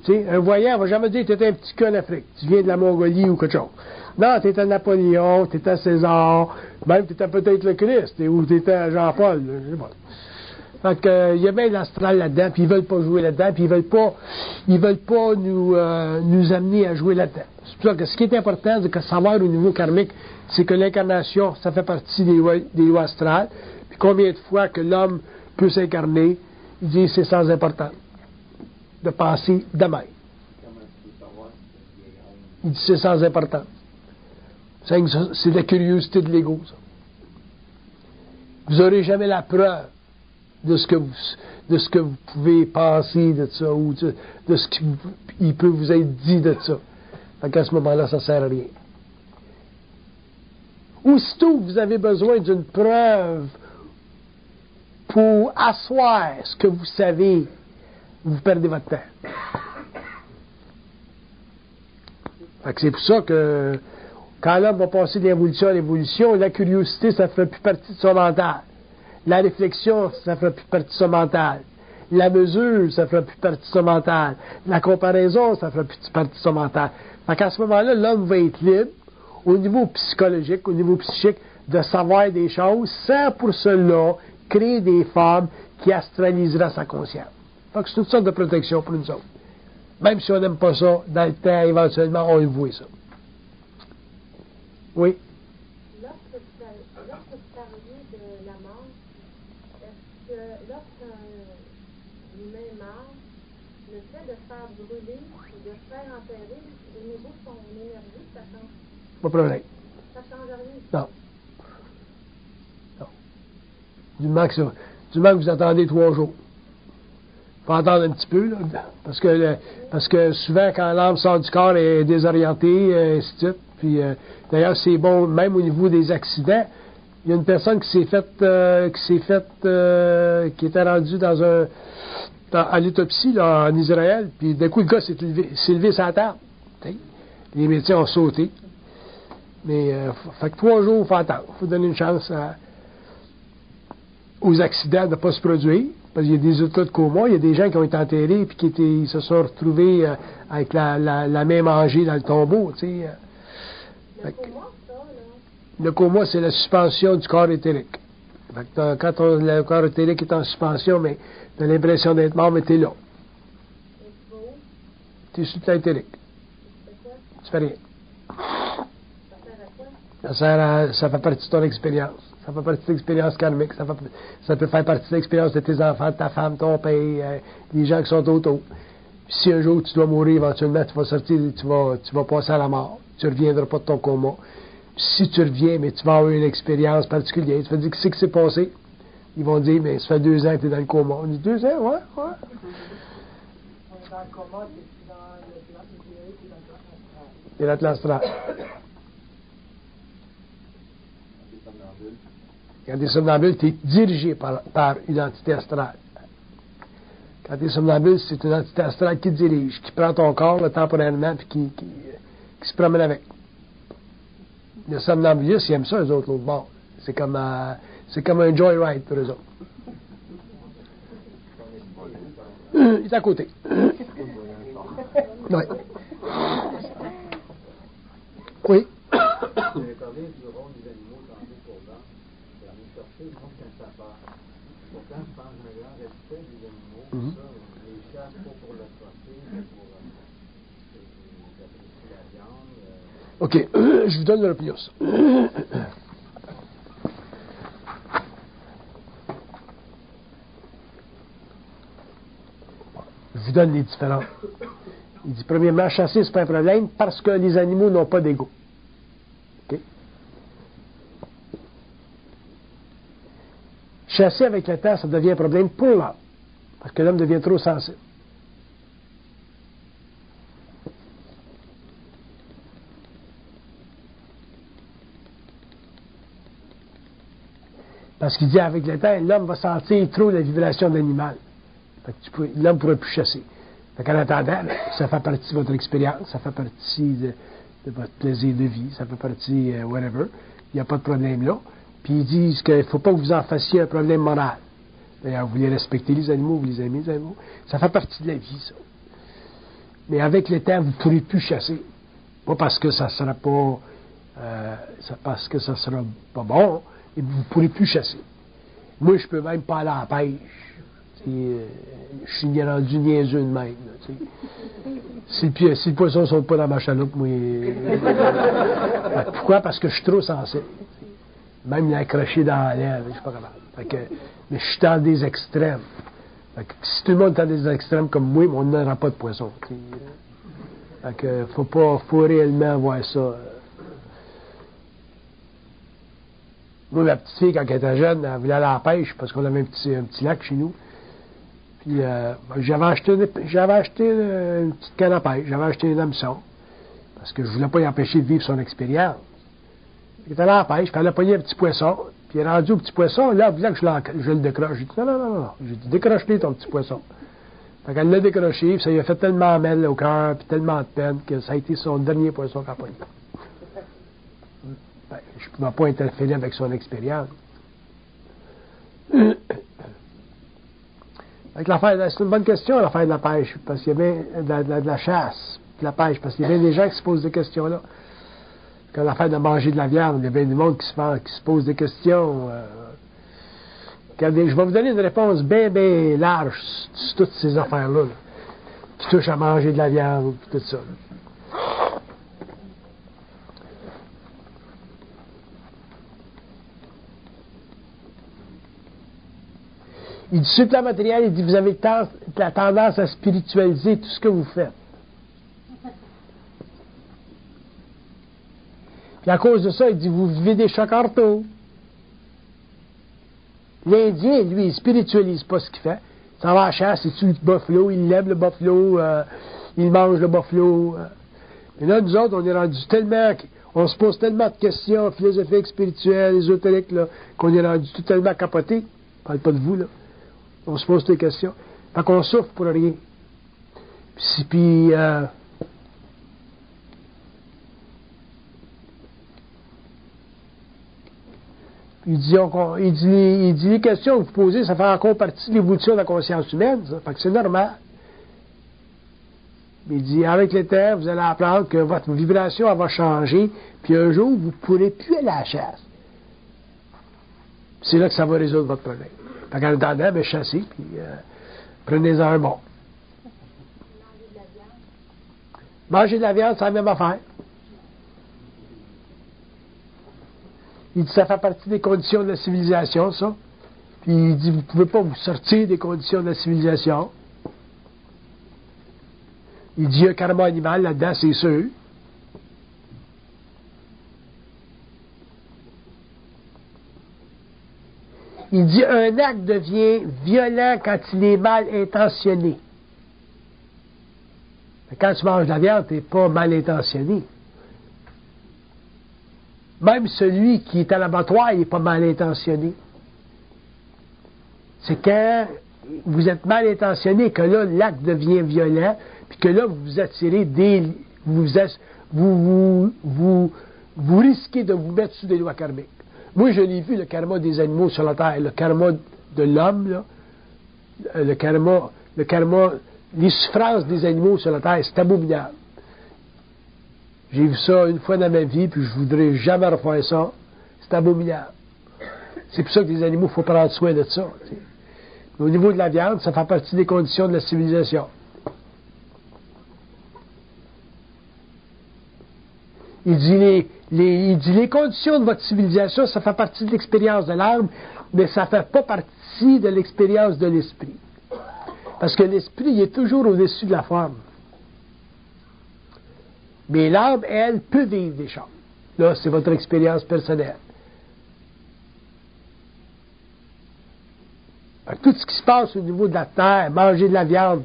Tu sais, un voyant ne va jamais dire que tu étais un petit cas en Afrique. Tu viens de la Mongolie ou quelque chose. Non, tu étais Napoléon, tu étais César, même tu étais peut-être le Christ, ou tu étais Jean-Paul. Je sais pas. Fait que, il y a bien l'astral là-dedans, puis ils veulent pas jouer là-dedans, puis ils veulent pas nous amener à jouer là-dedans. C'est pour ça que ce qui est important, c'est que savoir au niveau karmique, c'est que l'incarnation, ça fait partie des lois astrales, puis combien de fois que l'homme peut s'incarner, il dit c'est sans importance de penser de même. Il dit c'est sans importance. C'est de la curiosité de l'ego, ça. Vous n'aurez jamais la preuve de ce que vous pouvez penser de ça, ou de ce qu'il peut vous être dit de ça. Fait qu'à ce moment-là, ça ne sert à rien. Aussitôt que vous avez besoin d'une preuve pour asseoir ce que vous savez, vous perdez votre temps. Fait que c'est pour ça que quand l'homme va passer d'évolution à l'évolution, la curiosité, ça ne fait plus partie de son mental. La réflexion, ça ne fera plus partie de son mental. La mesure, ça ne fera plus partie de son mental. La comparaison, ça ne fera plus partie de son mental. Fait qu'à ce moment-là, l'homme va être libre, au niveau psychologique, au niveau psychique, de savoir des choses, sans pour cela créer des formes qui astralisera sa conscience. Fait que c'est une sorte de protection pour nous autres. Même si on n'aime pas ça, dans le temps, éventuellement, on le voit ça. Oui? Lorsque vous parliez de la mort, est-ce que lorsqu'un humain meurt, le fait de faire brûler ou de faire enterrer, au niveau de son énergie, ça change? Pas de problème. Ça change rien? Non. Non. Du moment que vous attendez 3 jours. Il faut attendre un petit peu, là, parce que souvent, quand l'âme sort du corps, elle est désorientée, ainsi de suite. Puis, d'ailleurs, c'est bon, même au niveau des accidents. Il y a une personne qui était rendue à l'autopsie, là, en Israël, puis d'un coup, le gars s'est levé sur la table. T'sais. Les médecins ont sauté. Mais, fait que 3 jours, il faut attendre. Il faut donner une chance aux accidents de ne pas se produire. Parce qu'il y a des états de coma, il y a des gens qui ont été enterrés et qui se sont retrouvés avec la main mangée dans le tombeau. Tu sais. Le coma, ça, là? Le coma, c'est la suspension du corps éthérique. Fait que quand le corps éthérique est en suspension, mais tu as l'impression d'être mort, mais tu es là. Tu es sur le plan éthérique. Tu fais rien. Ça fait partie de ton expérience. Ça fait partie de l'expérience karmique. Ça peut faire partie de l'expérience de tes enfants, de ta femme, ton père, les gens qui sont autour. Puis si un jour tu dois mourir, éventuellement, tu vas sortir, tu vas passer à la mort. Tu ne reviendras pas de ton coma. Puis si tu reviens, mais tu vas avoir une expérience particulière. Tu vas dire, qu'est-ce qui s'est passé? Ils vont dire, mais ça fait 2 ans que tu es dans le coma. On dit, 2 ans? Ouais. On est dans le coma, c'est dans le l'astral. Quand tu es somnambule, tu es dirigé par une entité astrale. Quand tu es somnambule, c'est une entité astrale qui te dirige, qui prend ton corps là, temporairement et qui se promène avec. Les somnambulistes, ils aiment ça, eux autres, l'autre bord. C'est comme un joyride pour eux autres. Il est à côté. Oui. Oui. Vous avez parlé du rôle des animaux tantôt pour l'homme. Vous allez chercher le monde quand ça part. Pourtant, je pense que un grand respect des animaux, ça, les chasses pas pour le trophée, mais pour apprécier la viande. OK. Je vous donne le plus. Je vous donne les différents. Il dit, premièrement, chasser, c'est pas un problème parce que les animaux n'ont pas d'ego. OK? Chasser avec le temps, ça devient un problème pour l'homme. Parce que l'homme devient trop sensible. Parce qu'il dit, avec le temps, l'homme va sentir trop la vibration de l'animal. L'homme ne pourra plus chasser. En attendant, ça fait partie de votre expérience, ça fait partie de votre plaisir de vie, ça fait partie whatever. Il n'y a pas de problème là. Puis ils disent qu'il ne faut pas que vous en fassiez un problème moral. D'ailleurs, vous voulez respecter les animaux, vous les aimez les animaux. Ça fait partie de la vie, ça. Mais avec le temps, vous ne pourrez plus chasser. Pas parce que ça sera pas parce que ça sera pas bon, mais vous ne pourrez plus chasser. Moi, je peux même pas aller à la pêche. Je suis rendu niaiseux de même. Si le poisson ne saute pas dans ma chaloupe, moi. Pourquoi? Parce que je suis trop sensible. Même l'accrocher dans la lèvre, je suis pas capable. Mais je suis dans des extrêmes. Si tout le monde est dans des extrêmes comme moi, on n'aura pas de poisson. Faut réellement voir ça. Moi, ma petite fille, quand elle était jeune, elle voulait aller à la pêche parce qu'on avait un petit lac chez nous. Puis j'avais acheté une petite canne à pêche, j'avais acheté un hameçon. Parce que je ne voulais pas y empêcher de vivre son expérience. Elle était allée à la pêche, puis elle a pogné un petit poisson. Puis elle est rendue au petit poisson, là, elle voulait que je le décroche. J'ai dit non. J'ai dit décroche-le ton petit poisson. Fait qu'elle l'a décroché, puis ça lui a fait tellement mal au cœur, puis tellement de peine, que ça a été son dernier poisson qu'elle a pogné. Ben, je ne pouvais pas interférer avec son expérience. C'est une bonne question, l'affaire de la pêche, parce qu'il y a bien de la chasse, de la pêche, parce qu'il y a bien des gens qui se posent des questions-là. Quand l'affaire de manger de la viande, il y a bien du monde qui se pose des questions. Je vais vous donner une réponse bien large sur toutes ces affaires-là, qui touchent à manger de la viande, tout ça. Il dit, sur le plan matériel, il dit, vous avez la tendance à spiritualiser tout ce que vous faites. Puis à cause de ça, il dit, vous vivez des chocs orthos. L'Indien, lui, il ne spiritualise pas ce qu'il fait. Il s'en va à la chasse, il tue le buffalo, il lève le buffalo, il mange le buffalo. Et là, nous autres, on est rendus tellement, on se pose tellement de questions philosophiques, spirituelles, ésotériques, là, qu'on est rendu tout tellement capoté. Je ne parle pas de vous, là. On se pose des questions. Fait qu'on souffre pour rien. Puis il dit les questions que vous posez, ça fait encore partie de l'évolution de la conscience humaine, ça. Fait que c'est normal. Il dit, avec le temps, vous allez apprendre que votre vibration, elle va changer, puis un jour, vous ne pourrez plus aller à la chasse. C'est là que ça va résoudre votre problème. Fait qu'en attendant, ben, chassez, puis prenez-en un bon. Manger de la viande, c'est la même affaire. Il dit, ça fait partie des conditions de la civilisation, ça. Puis il dit, vous ne pouvez pas vous sortir des conditions de la civilisation. Il dit, il y a un karma animal là-dedans, c'est sûr. Il dit, un acte devient violent quand il est mal intentionné. Quand tu manges de la viande, tu n'es pas mal intentionné. Même celui qui est à l'abattoir, il n'est pas mal intentionné. C'est quand vous êtes mal intentionné que là, l'acte devient violent, puis que là, vous vous attirez vous risquez de vous mettre sous des lois karmiques. Moi, je l'ai vu, le karma des animaux sur la terre, le karma de l'homme, là, le karma, les souffrances des animaux sur la terre, c'est abominable. J'ai vu ça une fois dans ma vie, puis je voudrais jamais refaire ça. C'est abominable. C'est pour ça que les animaux, il faut prendre soin de ça. Au niveau de la viande, ça fait partie des conditions de la civilisation. Il dit les conditions de votre civilisation, ça fait partie de l'expérience de l'âme, mais ça ne fait pas partie de l'expérience de l'esprit. Parce que l'esprit, il est toujours au-dessus de la forme. Mais l'âme, elle, peut vivre des choses. Là, c'est votre expérience personnelle. Tout ce qui se passe au niveau de la terre, manger de la viande,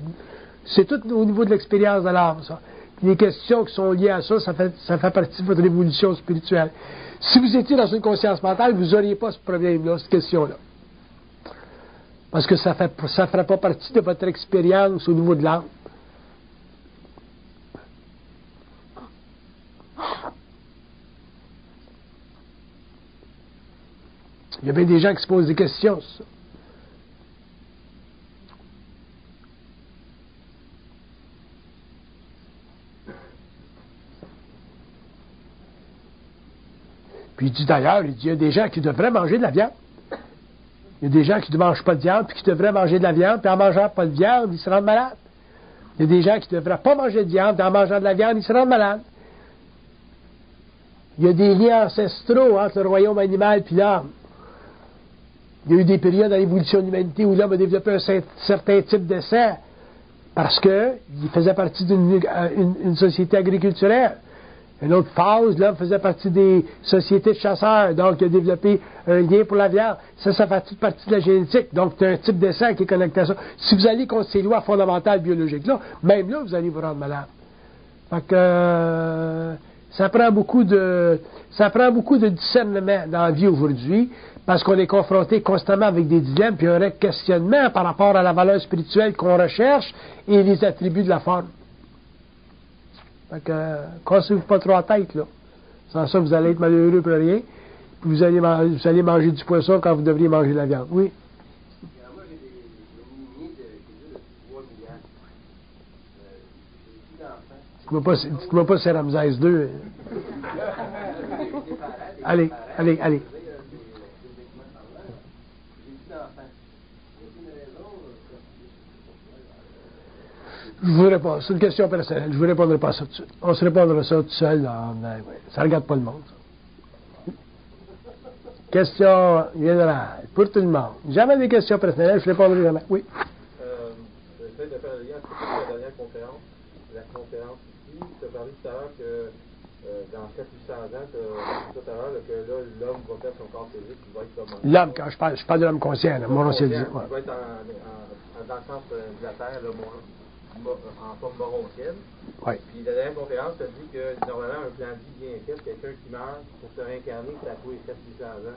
c'est tout au niveau de l'expérience de l'âme, ça. Les questions qui sont liées à ça, ça fait partie de votre évolution spirituelle. Si vous étiez dans une conscience mentale, vous n'auriez pas ce problème-là, cette question-là. Parce que ça ne ferait pas partie de votre expérience au niveau de l'âme. Il y a bien des gens qui se posent des questions sur ça. Puis il dit d'ailleurs, il y a des gens qui devraient manger de la viande. Il y a des gens qui ne mangent pas de viande, puis qui devraient manger de la viande, puis en mangeant pas de viande, ils se rendent malades. Il y a des gens qui ne devraient pas manger de viande, puis en mangeant de la viande, ils se rendent malades. Il y a des liens ancestraux entre le royaume animal et l'homme. Il y a eu des périodes dans l'évolution de l'humanité où l'homme a développé un certain type de sang parce qu'il faisait partie d'une société agriculturelle. Une autre phase, l'homme faisait partie des sociétés de chasseurs, donc il a développé un lien pour la viande. Ça fait partie de la génétique. Donc, c'est un type de sang qui est connecté à ça. Si vous allez contre ces lois fondamentales biologiques-là, même là, vous allez vous rendre malade. Fait que ça prend beaucoup de discernement dans la vie aujourd'hui, parce qu'on est confronté constamment avec des dilemmes, puis un vrai questionnement par rapport à la valeur spirituelle qu'on recherche et les attributs de la forme. Fait que, cassez-vous pas trop la tête, là. Sans ça, vous allez être malheureux pour rien, puis vous allez manger du poisson quand vous devriez manger de la viande. Oui? Moi, j'ai des miniers de 3 milliards. J'ai 10 enfants. Dites-moi pas c'est Ramsès II. Allez. Je vous réponds. C'est une question personnelle. Je vous répondrai pas à ça tout de suite. On se répondra ça tout seul. Ça ne regarde pas le monde. Ça. Question générale. Pour tout le monde. Jamais des questions personnelles. Je répondrai jamais. Oui. J'essaie de faire le lien avec la dernière conférence. La conférence ici. Tu as parlé tout à l'heure que dans 700-800 ans, tout à l'heure, que là, l'homme va perdre son corps physique. Il va être comme l'homme, quand je parle de l'homme conscient. Là, mon ancien dit. Il va être dans le sens de la terre, là, en forme morontienne. Oui. Puis la dernière conférence, tu as dit que normalement, un plan de vie bien fait, quelqu'un qui meurt pour se réincarner, c'est à tous les 700-800 ans.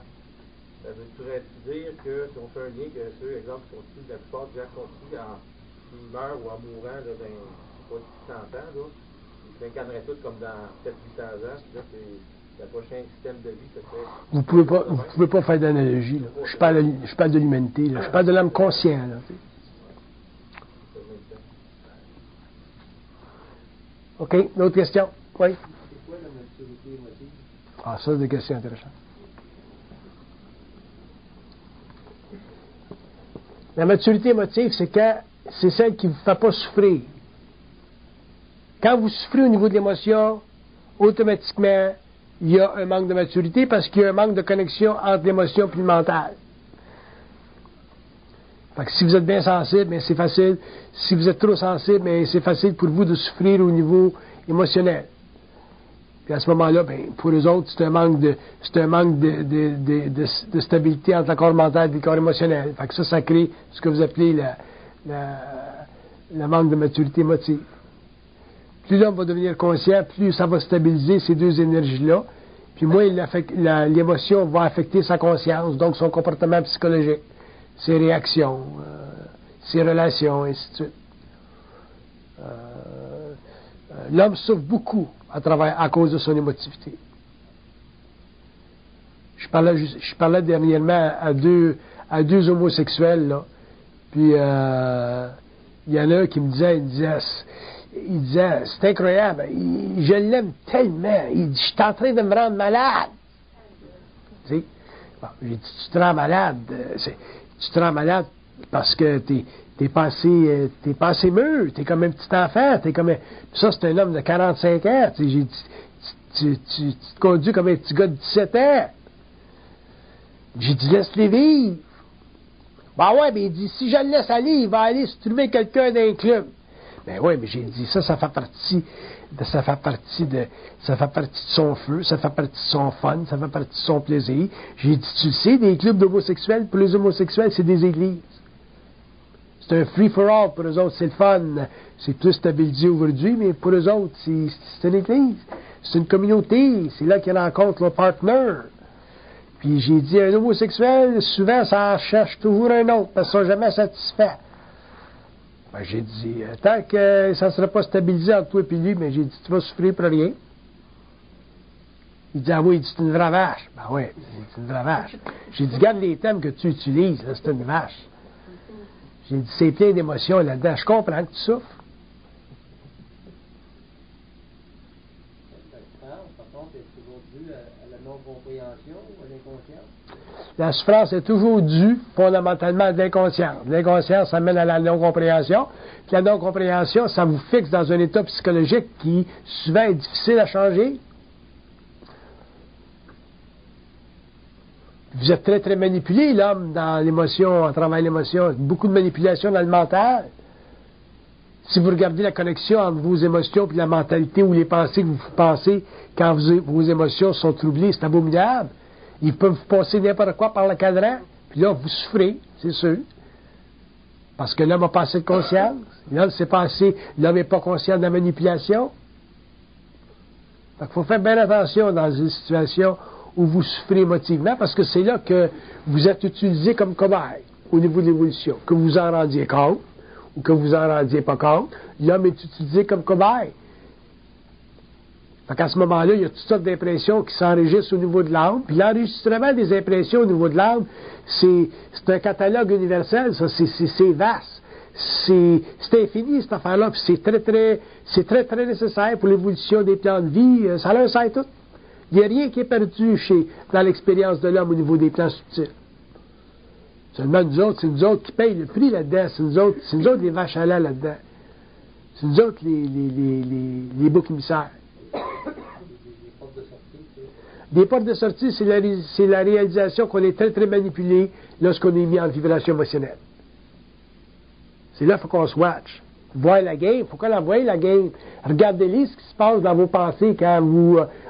Ça voudrait-tu dire que si on fait un lien que ceux, exemple, qui sont tués, la plupart des gens qui sont tués, s'ils meurent ou en mourant, là, ben, pas 600 ans, là, ils s'incarneraient tous comme dans 700-800 ans, puis là, c'est le prochain système de vie, ça serait... Vous pouvez pas faire d'analogie, là. Je parle de l'humanité, là. Je parle de l'homme conscient, là. OK. D'autres questions? Oui? C'est quoi la maturité émotive? Ah, ça, c'est des questions intéressantes. La maturité émotive, c'est celle qui ne vous fait pas souffrir. Quand vous souffrez au niveau de l'émotion, automatiquement, il y a un manque de maturité parce qu'il y a un manque de connexion entre l'émotion et le mental. Fait que si vous êtes bien sensible, bien, c'est facile. Si vous êtes trop sensible, bien, c'est facile pour vous de souffrir au niveau émotionnel. Puis à ce moment-là, bien, pour eux autres, c'est un manque de stabilité entre le corps mental et le corps émotionnel. Fait que ça crée ce que vous appelez le manque de maturité émotive. Plus l'homme va devenir conscient, plus ça va stabiliser ces deux énergies-là. Puis moins l'émotion va affecter sa conscience, donc son comportement psychologique, ses réactions, ses relations, et ainsi de suite. L'homme souffre beaucoup à cause de son émotivité. Je parlais dernièrement à deux homosexuels, là, puis il y en a un qui me disait, c'est incroyable, je l'aime tellement, il dit, je suis en train de me rendre malade. Tu sais? Bon, j'ai dit, tu te rends malade, tu te rends malade parce que t'es pas assez mûr, t'es comme un petit enfant, ça c'est un homme de 45 ans, j'ai dit, tu te conduis comme un petit gars de 17 ans. J'ai dit, laisse-les vivre. Ben ouais, mais il dit, si je le laisse aller, il va aller se trouver quelqu'un d'un club. Ben oui, mais j'ai dit, ça fait partie de son feu, ça fait partie de son fun, ça fait partie de son plaisir. J'ai dit, tu le sais, des clubs d'homosexuels, pour les homosexuels, c'est des églises. C'est un free-for-all pour eux autres, c'est le fun. C'est plus stabilisé aujourd'hui, mais pour eux autres, c'est une église. C'est une communauté, c'est là qu'ils rencontrent leur partner. Puis j'ai dit, un homosexuel, souvent, ça cherche toujours un autre, parce qu'ils ne sont jamais satisfaits. Ben, j'ai dit, tant que ça ne sera pas stabilisé entre toi et lui, mais j'ai dit, tu vas souffrir pour rien. Il dit, ah oui, c'est une vraie vache. Ben oui, c'est une vraie vache. J'ai dit, garde les thèmes que tu utilises, là, c'est une vache. J'ai dit, c'est plein d'émotions là-dedans. Je comprends que tu souffres. Par contre, est toujours dû à la non l'incompréhension ou à l'inconscience? La souffrance est toujours due fondamentalement à de l'inconscience. L'inconscience amène à la non-compréhension. Puis la non-compréhension, ça vous fixe dans un état psychologique qui souvent est difficile à changer. Vous êtes très, très manipulé, l'homme, dans l'émotion, en travaillant l'émotion. Beaucoup de manipulation dans le mental. Si vous regardez la connexion entre vos émotions et la mentalité ou les pensées que vous pensez quand vos émotions sont troublées, c'est abominable. Ils peuvent vous passer n'importe quoi par le cadran, puis là, vous souffrez, c'est sûr. Parce que l'homme a pas assez de conscience. L'homme n'est pas conscient de la manipulation. Donc, il faut faire bien attention dans une situation où vous souffrez émotivement, parce que c'est là que vous êtes utilisé comme cobaye au niveau de l'évolution. Que vous en rendiez compte, ou que vous en rendiez pas compte, l'homme est utilisé comme cobaye. Donc à ce moment-là, il y a toutes sortes d'impressions qui s'enregistrent au niveau de l'âme, puis l'enregistrement des impressions au niveau de l'âme, c'est un catalogue universel, ça, c'est vaste. C'est infini, cette affaire-là, puis c'est très, très nécessaire pour l'évolution des plans de vie, ça leur sert tout. Il n'y a rien qui est perdu dans l'expérience de l'homme au niveau des plans subtils. Seulement c'est nous autres qui payent le prix là-dedans, c'est nous autres les vaches à lait là-dedans. C'est nous autres les boucs émissaires. Des portes de sortie, c'est la réalisation qu'on est très, très manipulé lorsqu'on est mis en vibration émotionnelle. C'est là qu'il faut qu'on se watch. Voir la game, il faut qu'on la voie, la game. Regardez-les ce qui se passe dans vos pensées quand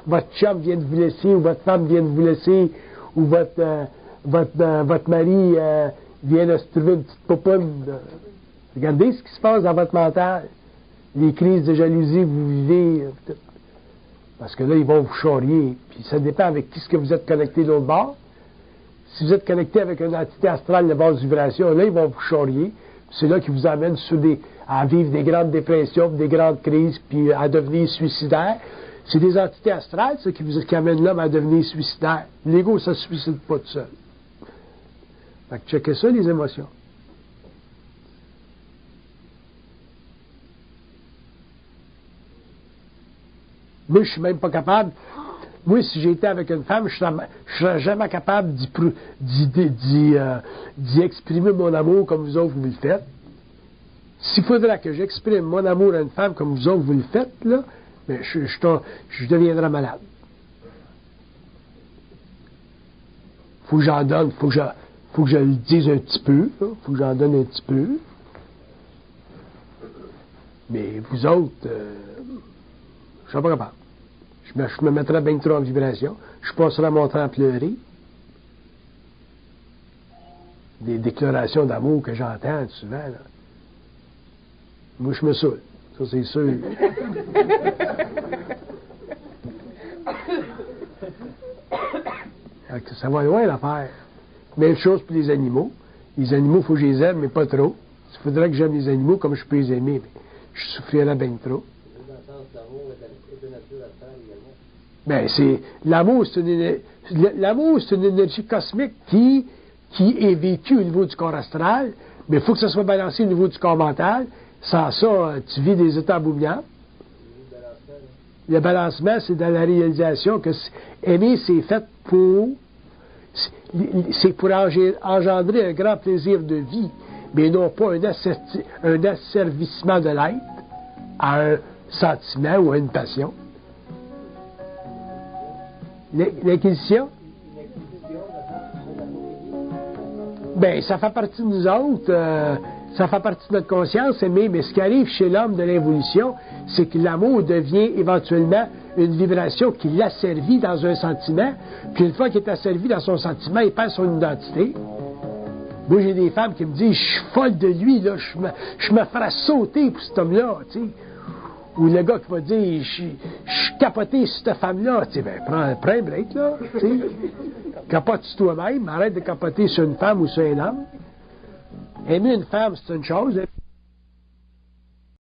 votre chum vient de vous laisser, ou votre femme vient de vous laisser, ou votre mari vient de se trouver une petite popoune. Regardez ce qui se passe dans votre mental. Les crises de jalousie que vous vivez. Parce que là, ils vont vous charrier. Puis ça dépend avec qui est-ce que vous êtes connecté de l'autre bord. Si vous êtes connecté avec une entité astrale de basse vibration, là, ils vont vous charrier. C'est là qui vous amène à vivre des grandes dépressions, des grandes crises, puis à devenir suicidaire. C'est des entités astrales, ça, qui amènent l'homme à devenir suicidaire. L'ego, ça ne se suicide pas tout seul. Fait que checkez ça, les émotions. Moi, je suis même pas capable. Moi, si j'étais avec une femme, je serais jamais capable d'y exprimer mon amour comme vous autres vous le faites. S'il faudrait que j'exprime mon amour à une femme comme vous autres vous le faites, là, ben, je deviendrais malade. Faut que j'en donne, faut que je le dise un petit peu, là. Faut que j'en donne un petit peu. Mais vous autres, je serais pas capable. Je me mettrais bien trop en vibration. Je passerais mon temps à pleurer. Des déclarations d'amour que j'entends souvent, là. Moi, je me saoule. Ça, c'est sûr. Ça va loin, l'affaire. Même chose pour les animaux. Les animaux, il faut que je les aime, mais pas trop. Il faudrait que j'aime les animaux comme je peux les aimer, mais je souffrirais bien trop. Ben, l'amour, c'est une énergie cosmique qui est vécue au niveau du corps astral, mais il faut que ça soit balancé au niveau du corps mental. Sans ça, tu vis des états abominables. Le balancement, c'est dans la réalisation que aimer, c'est fait pour engendrer un grand plaisir de vie, mais non pas un asservissement de l'être à un sentiment ou à une passion. L'inquisition? Ben, ça fait partie de nous autres, ça fait partie de notre conscience, mais ce qui arrive chez l'homme de l'évolution, c'est que l'amour devient éventuellement une vibration qui l'asservit dans un sentiment, puis une fois qu'il est asservi dans son sentiment, il perd son identité. Moi, j'ai des femmes qui me disent, je suis folle de lui, là, je me ferais sauter pour cet homme-là, tu sais. Ou le gars qui va dire, je suis capoté sur cette femme-là. Tu sais, ben, prends un break, là. Tu sais. Capote sur toi-même, arrête de capoter sur une femme ou sur un homme. Aimer une femme, c'est une chose.